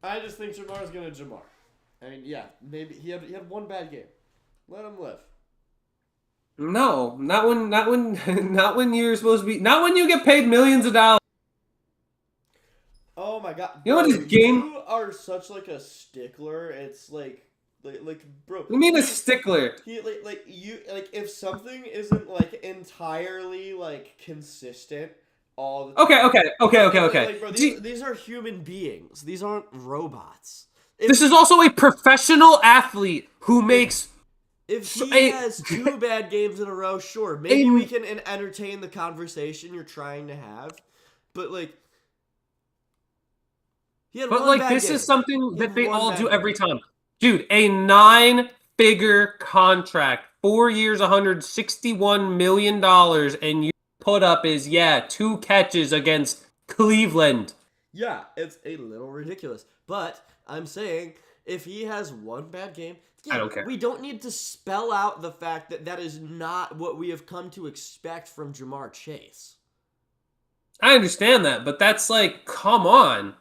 I just think Jamar's gonna Jamar. I mean, yeah, maybe he had one bad game. Let him live. No, not when you're supposed to be. Not when you get paid millions of dollars. Oh my god, You know bro, what his game? you are such like a stickler. It's like bro, You mean a stickler? he like you like if something isn't like entirely like consistent all the Okay, time. okay. Like, bro, See, these are human beings. These aren't robots. this is also a professional athlete who makes If he a, has two bad games in a row, sure, a maybe we can entertain the conversation you're trying to have. But like, he had but one like bad this game. is something He that had they one all bad do game. every time. Dude, a 9-figure contract, 4 years, $161 million, and you put up is 2 catches against Cleveland. Yeah, it's a little ridiculous. But I'm saying if he has one bad game, I yeah, don't care. we don't need to spell out the fact that that is not what we have come to expect from Jamar Chase. I understand that, but that's like, come on.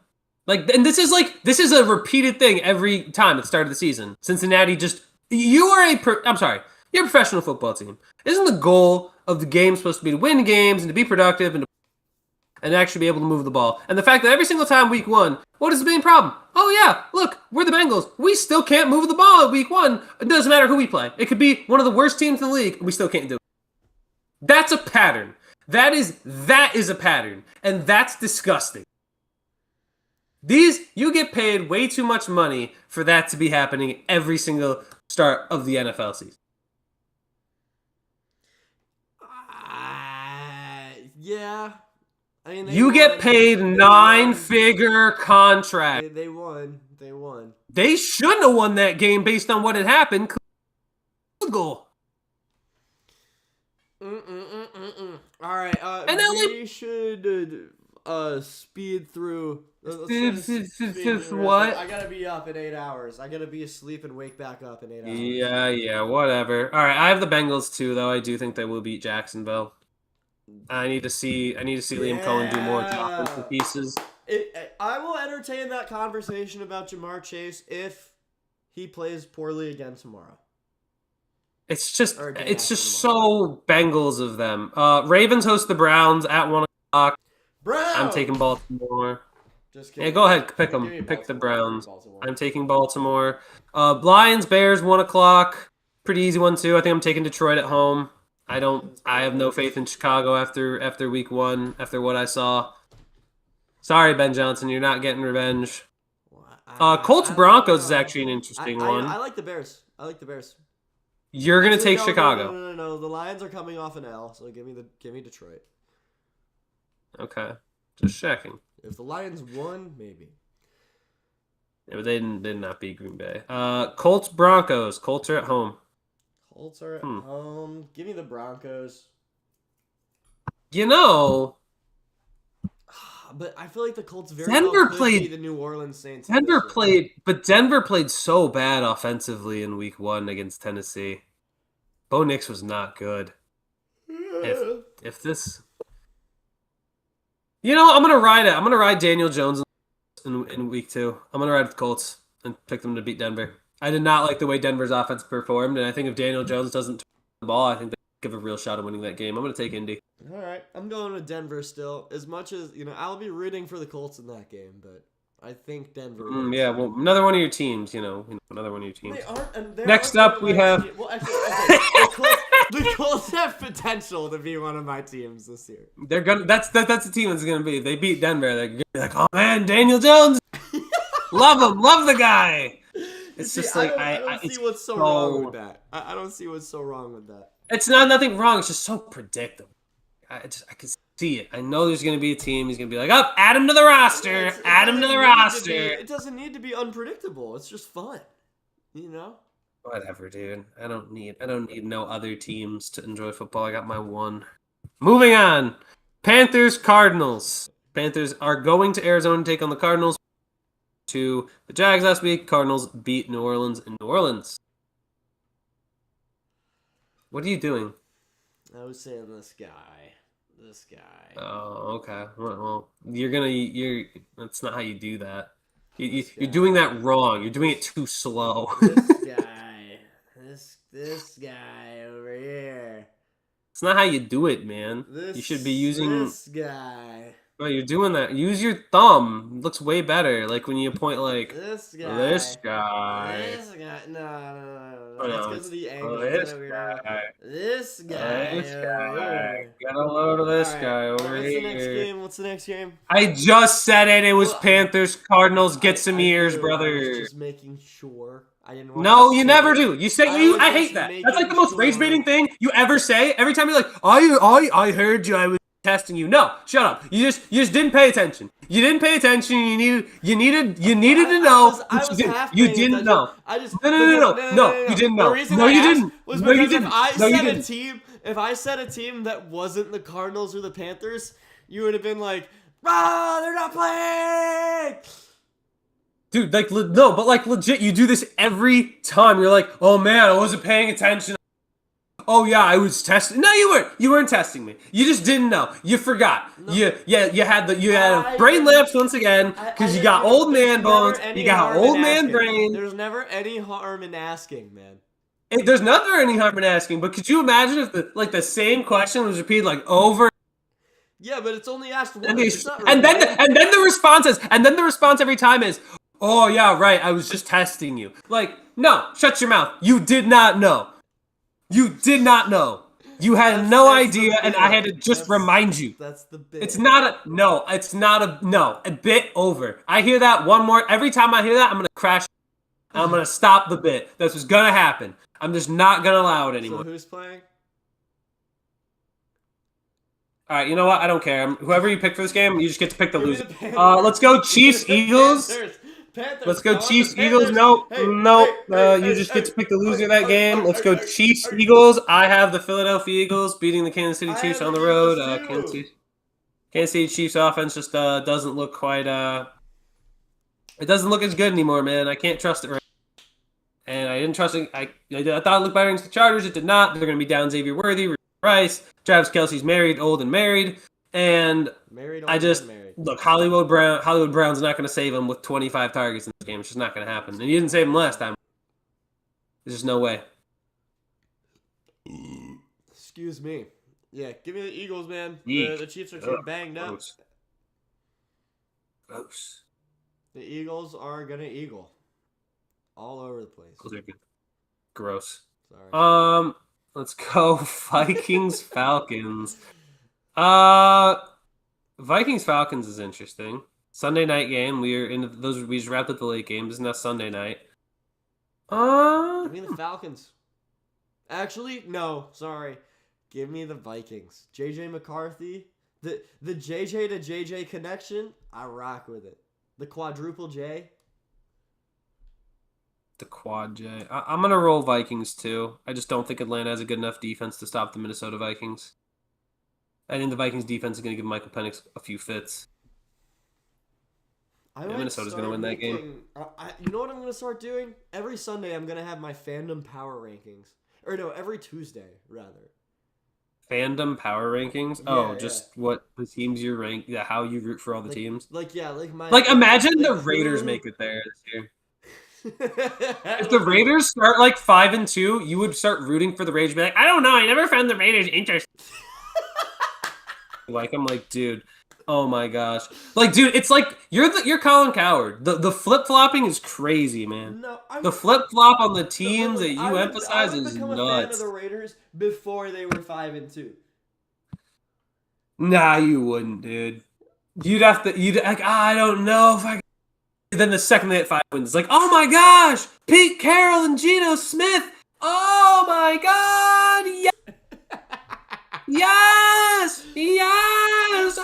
Like, and this is a repeated thing every time at the start of the season. Cincinnati just, I'm sorry, you're a professional football team. Isn't the goal of the game supposed to be to win games and to be productive and actually be able to move the ball? And the fact that every single time week one, what is the main problem? Oh yeah, look, we're the Bengals. We still can't move the ball at week one. It doesn't matter who we play. It could be one of the worst teams in the league, and we still can't do it. That's a pattern. That is a pattern, and that's disgusting. You get paid way too much money for that to be happening every single start of the NFL season. Yeah. I mean, You get paid They 9-figure contract. They won. They won. They shouldn't have won that game based on what had happened. Goal. All right. And then we should speed through. What? I gotta be up in 8 hours. I gotta be asleep and wake back up in 8 hours. Yeah, whatever. All right, I have the Bengals too, though. I do think they will beat Jacksonville. I need to see Liam Cohen do more offensive pieces. I will entertain that conversation about Jamar Chase if he plays poorly again tomorrow. It's just so Bengals of them. Ravens host the Browns at 1:00. Browns! I'm taking Baltimore. Just kidding. Yeah, go ahead, pick them. Pick the Browns. I'm taking Baltimore. Lions Bears 1:00. Pretty easy one too. I think I'm taking Detroit at home. I have no faith in Chicago after week one, after what I saw. Sorry, Ben Johnson, you're not getting revenge. Colts Broncos is actually an interesting one. I like the Bears. You're gonna take Chicago. No. The Lions are coming off an L, so give me Detroit. Okay, just checking. If the Lions won, maybe. Yeah, but they did not beat Green Bay. Colts Broncos. Colts are at home. Colts are at home. Give me the Broncos. You know, but I feel like the Colts Denver could played be the New Orleans Saints. Denver played so bad offensively in week one against Tennessee. Bo Nix was not good. If this, I'm gonna ride it. I'm gonna ride Daniel Jones in week two. I'm gonna ride with the Colts and pick them to beat Denver. I did not like the way Denver's offense performed, and I think if Daniel Jones doesn't turn the ball, I think they give a real shot at winning that game. I'm gonna take Indy. All right, I'm going with Denver still. As much as I'll be rooting for the Colts in that game, but I think Denver. Yeah, well, another one of your teams. Another one of your teams. They aren't. Next up, we have. Well, actually, okay. the Colts have potential to be one of my teams this year. They're gonna. That's the team that's gonna be. If they beat Denver, they're gonna be like, oh man, Daniel Jones, love him, love the guy. It's just like I don't see what's so wrong with that. I don't see what's so wrong with that. It's nothing wrong. It's just so predictable. I can see it. I know there's gonna be a team. He's gonna be like, add him to the roster. Add him to the roster. It doesn't need to be unpredictable. It's just fun, Whatever, dude. I don't need no other teams to enjoy football. I got my one. Moving on. Panthers Cardinals. Panthers are going to Arizona to take on the Cardinals. To the Jags last week. Cardinals beat New Orleans in New Orleans. What are you doing? I was saying this guy. This guy. Oh, okay. Well, that's not how you do that. This You're doing guy. that wrong. You're doing it This too slow. this guy. This guy over here. It's not how you do it, man. You should be using. This guy. Oh, you're doing that. Use your thumb. It looks way better. Like when you point like This guy. this guy. This guy. No. Oh, That's no, because of the oh, angle. this It's a weird guy. angle. This guy. This over guy. here. Get a load of this All right. guy over What's here. the next game? What's the next game? I just said it. It was Well, Panthers, Cardinals. Get some ears, knew. brother. I was just making sure. I didn't want No, to you say never it. do. You say I you. was I just hate that. That's like the making most sure. rage baiting thing you ever say. Every time you're like, I heard you. I was testing you. No, shut up. You just didn't pay attention. You didn't pay attention. You needed to know. I was half You paying didn't attention. know. I just No. You didn't know. The reason No, I you asked didn't. was No, you because didn't. if I No, you said a didn't. team, if I said a team that wasn't the Cardinals or the Panthers, you would have been like, "Ah, they're not playing." Dude, like no, but like legit, you do this every time. You're like, oh man, I wasn't paying attention. Oh yeah, I was testing. No, you weren't. You weren't testing me. You just didn't know. You forgot. No. You had I brain didn't- lapse once again because you got old man bones. You got old man brain. There's never any harm in asking, man. There's never any harm in asking. But could you imagine if the same question was repeated like over? Yeah, but it's only asked once. And, It's not then repetitive. the response every time is, oh yeah, right. I was just testing you. Like no, shut your mouth. You did not know. You did not know. You had That's no the idea, and I had to bit. just remind you. That's the bit. It's not a bit over. I hear that one more. Every time I hear that, I'm going to crash. I'm going to stop the bit. That's what's going to happen. I'm just not going to allow it anymore. So who's playing? All right, you know what? I don't care. Whoever you pick for this game, you just get to pick the Give me loser. the Panthers. Let's go Chiefs, Eagles. Panthers. Let's go I want Chiefs, the Eagles. Panthers. No, Hey, no. hey, You just get to pick the loser of hey, that game. Let's go hey, Chiefs, hey. Eagles. I have the Philadelphia Eagles beating the Kansas City I Chiefs have on the the road. Eagles, too. Kansas City Chiefs offense just doesn't look quite. It doesn't look as good anymore, man. I can't trust it right. And I didn't trust it. I thought it looked better against the Chargers. It did not. They're going to be down Xavier Worthy, Rice, Travis Kelce's old and married. And look, Hollywood Brown's not going to save him with 25 targets in this game. It's just not going to happen. And he didn't save him last time. There's just no way. Excuse me. Yeah, give me the Eagles, man. Yeek. The Chiefs are too Ugh, banged up. Gross. The Eagles are gonna eagle all over the place. Those are good. Gross. Sorry. Let's go Vikings Falcons. Vikings Falcons is interesting. Sunday night game. We just wrapped up the late games. It's now Sunday night. Give me the Falcons. Actually, no, sorry. Give me the Vikings. JJ McCarthy. The JJ to JJ connection, I rock with it. The quadruple J. The quad J. I'm gonna roll Vikings too. I just don't think Atlanta has a good enough defense to stop the Minnesota Vikings. I think the Vikings defense is gonna give Michael Penix a few fits. Minnesota's gonna win that game. You know what I'm gonna start doing? Every Sunday I'm gonna have my fandom power rankings. Or no, every Tuesday rather. Fandom power rankings? Just what the teams you rank, how you root for all the teams. Like Imagine the Raiders make it there this year. If the Raiders start 5-2, you would start rooting for the Raiders. Be like, I don't know, I never found the Raiders interesting. I'm like, dude, oh my gosh, dude, it's like you're Colin Coward. The flip flopping is crazy, man. No, the flip flop on the teams that you emphasize is become nuts. a fan of the Raiders before they were 5-2. Nah, you wouldn't, dude. I don't know if I. Then the second they hit 5 wins, it's like, oh my gosh, Pete Carroll and Geno Smith. Oh my god, yes, yes,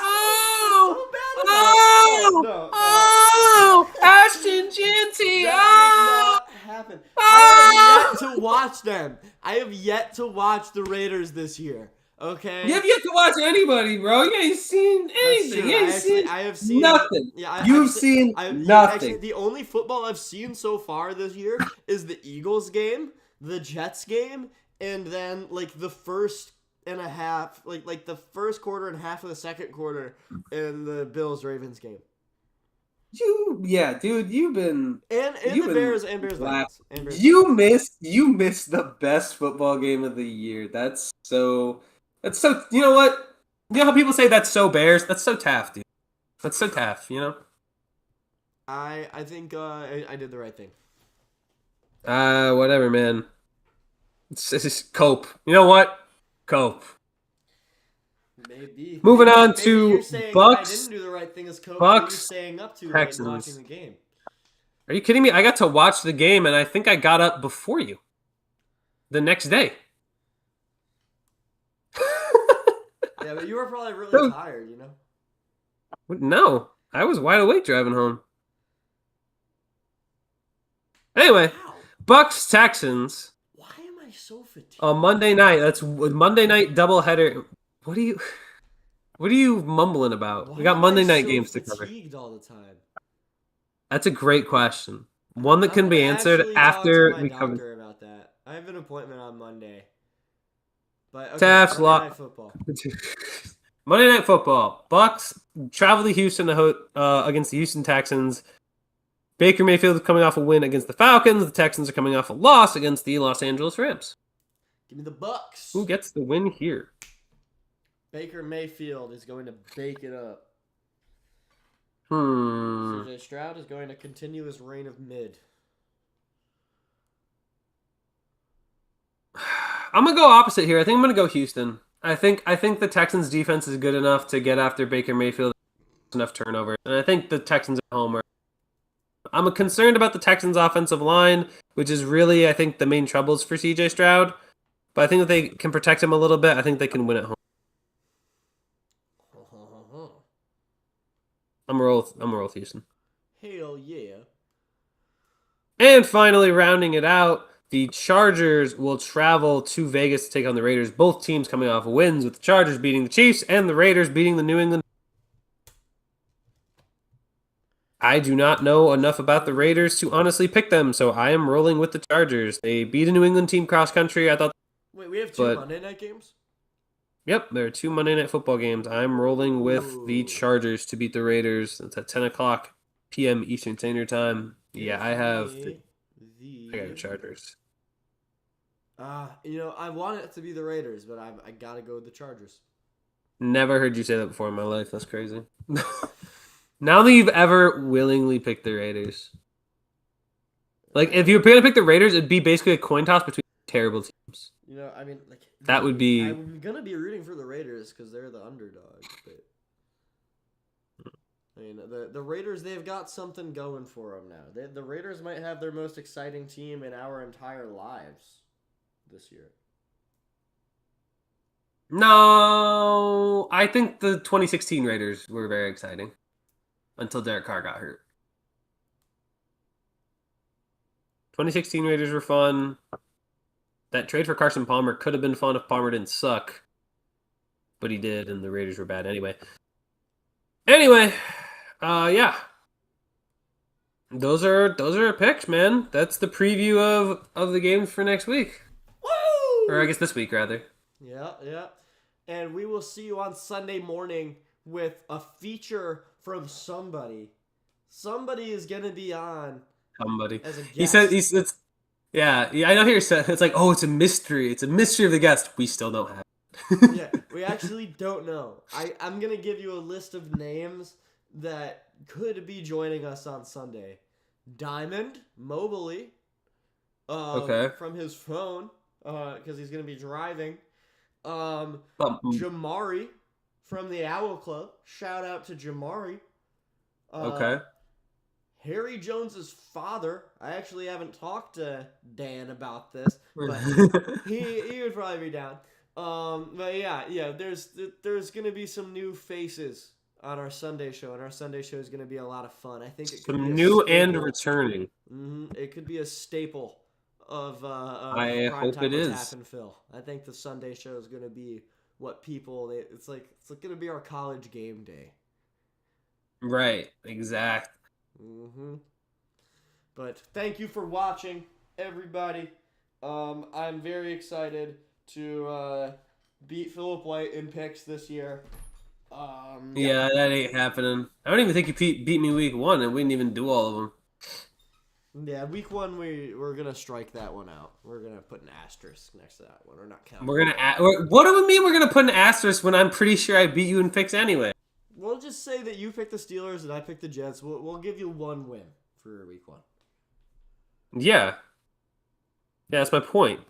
oh, Ashton Jeanty, That did not happen. I have yet to watch them. I have yet to watch the Raiders this year. Okay. You have yet to watch anybody, bro. You ain't seen anything. You ain't seen I have seen nothing. Yeah, You've seen nothing. Actually, the only football I've seen so far this year is the Eagles game, the Jets game, and then the first and a half, like the first quarter and half of the second quarter in the Bills Ravens game. Yeah, dude, And you've the been Bears and Bears la- Vikings. And Bears Vikings. you missed the best football game of the year. That's so you know what? You know how people say that's so Bears? That's so Taft, dude. That's so Taft, you know? I think I did the right thing. Whatever, man. It's just cope. You know what? Cope. Maybe Moving on maybe you're to saying that I Bucks didn't do the right thing as coach, but you're Bucks staying up too late and watching Texans. the game. Are you kidding me? I got to watch the game and I think I got up before you. The next day. Yeah, but you were probably really tired, you know? No, I was wide awake driving home. Anyway, Wow. Bucks Texans Why am I so fatigued? on Monday night. That's Monday night doubleheader. What are you mumbling about? Why We got am Monday I night so games to cover. fatigued all the time? That's a great question. One that I'm can gonna be answered actually talk to after my we cover. doctor about that. I have an appointment on Monday. But okay, Taft's Monday Night Football. Monday Night Football. Bucks travel to Houston against the Houston Texans. Baker Mayfield is coming off a win against the Falcons. The Texans are coming off a loss against the Los Angeles Rams. Give me the Bucks. Who gets the win here? Baker Mayfield is going to bake it up. Hmm. CJ Stroud is going to continue his reign of mid. I'm gonna go opposite here. I think I'm gonna go Houston. I think the Texans defense is good enough to get after Baker Mayfield, enough turnover, and I think the Texans at home are. I'm concerned about the Texans offensive line, which is really I think the main troubles for CJ Stroud. But I think that they can protect him a little bit. I think they can win at home. I'm gonna roll with Houston. Hell yeah. And finally, rounding it out, the Chargers will travel to Vegas to take on the Raiders. Both teams coming off wins, with the Chargers beating the Chiefs and the Raiders beating the New England. I do not know enough about the Raiders to honestly pick them, so I am rolling with the Chargers. They beat a New England team cross country. I thought. Wait, we have two Monday night games? Yep, there are two Monday Night Football games. I'm rolling with the Chargers to beat the Raiders. It's at 10 o'clock p.m. Eastern Standard Time. Yeah, I got the Chargers. I want it to be the Raiders, but I gotta go with the Chargers. Never heard you say that before in my life. That's crazy. Now that you've ever willingly picked the Raiders. Like, if you were going to pick the Raiders, it'd be basically a coin toss between terrible teams. That would be. I'm gonna be rooting for the Raiders because they're the underdogs. But the Raiders, they've got something going for them now. The Raiders might have their most exciting team in our entire lives this year. No, I think the 2016 Raiders were very exciting until Derek Carr got hurt. 2016 Raiders were fun. That trade for Carson Palmer could have been fun if Palmer didn't suck. But he did, and the Raiders were bad anyway. Yeah. Those are our picks, man. That's the preview of the games for next week. Woo! Or I guess this week, rather. Yeah. And we will see you on Sunday morning with a feature from somebody. Somebody is going to be on. Somebody. As a guest. He said, yeah, I know you're saying, it's like, oh, it's a mystery. It's a mystery of the guest. We still don't have it. Yeah, we actually don't know. I'm going to give you a list of names that could be joining us on Sunday. Diamond, Mobley, okay, from his phone, because he's going to be driving. Jamari from the Owl Club. Shout out to Jamari. Okay. Harry Jones's father. I actually haven't talked to Dan about this, but he would probably be down. But yeah. There's gonna be some new faces on our Sunday show, and our Sunday show is gonna be a lot of fun. I think it could be new and returning. It could be a staple of I hope it is. Taff and Phil. I think the Sunday show is gonna be what people. It's gonna be our college game day. Right. Exact. But thank you for watching, everybody. I'm very excited to beat Philip White in picks this year. Yeah, that ain't happening. I don't even think you beat me week 1, and we didn't even do all of them. Yeah, week 1 we're gonna strike that one out. We're gonna put an asterisk next to that one. We're not counting. What do we mean we're gonna put an asterisk when I'm pretty sure I beat you in picks anyway? We'll just say that you picked the Steelers and I picked the Jets. We'll give you 1 win for week 1. Yeah, that's my point.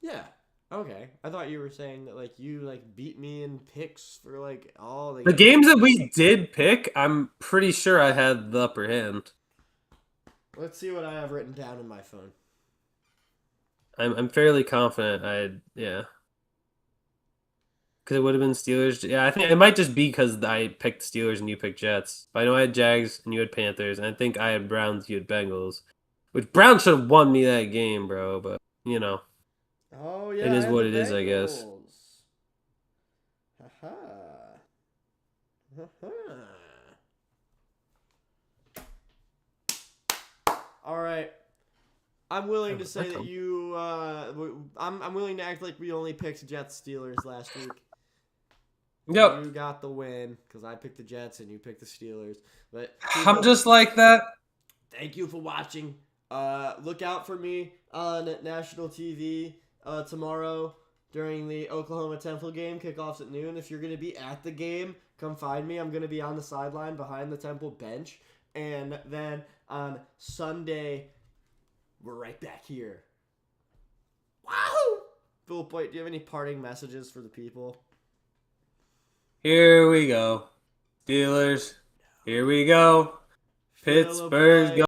Yeah. Okay. I thought you were saying that like you like beat me in picks for like all The games that we did pick, I'm pretty sure I had the upper hand. Let's see what I have written down in my phone. I'm fairly confident yeah. Because it would have been Steelers. Yeah, I think it might just be because I picked Steelers and you picked Jets. But I know I had Jags and you had Panthers, and I think I had Browns, you had Bengals. Which Browns should have won me that game, bro. But you know, Oh yeah, it is I had what the it is, I guess. Bengals. Haha. All right. I'm willing to say that you. I'm willing to act like we only picked Jets Steelers last week. Yep. You got the win because I picked the Jets and you picked the Steelers. But I'm just like that. thank you for watching. Look out for me on national TV tomorrow during the Oklahoma Temple game. Kickoffs at noon. If you're going to be at the game, come find me. I'm going to be on the sideline behind the Temple bench. And then on Sunday, we're right back here. Wow! Philip White, do you have any parting messages for the people? Here we go. Steelers. Here we go. Pittsburgh's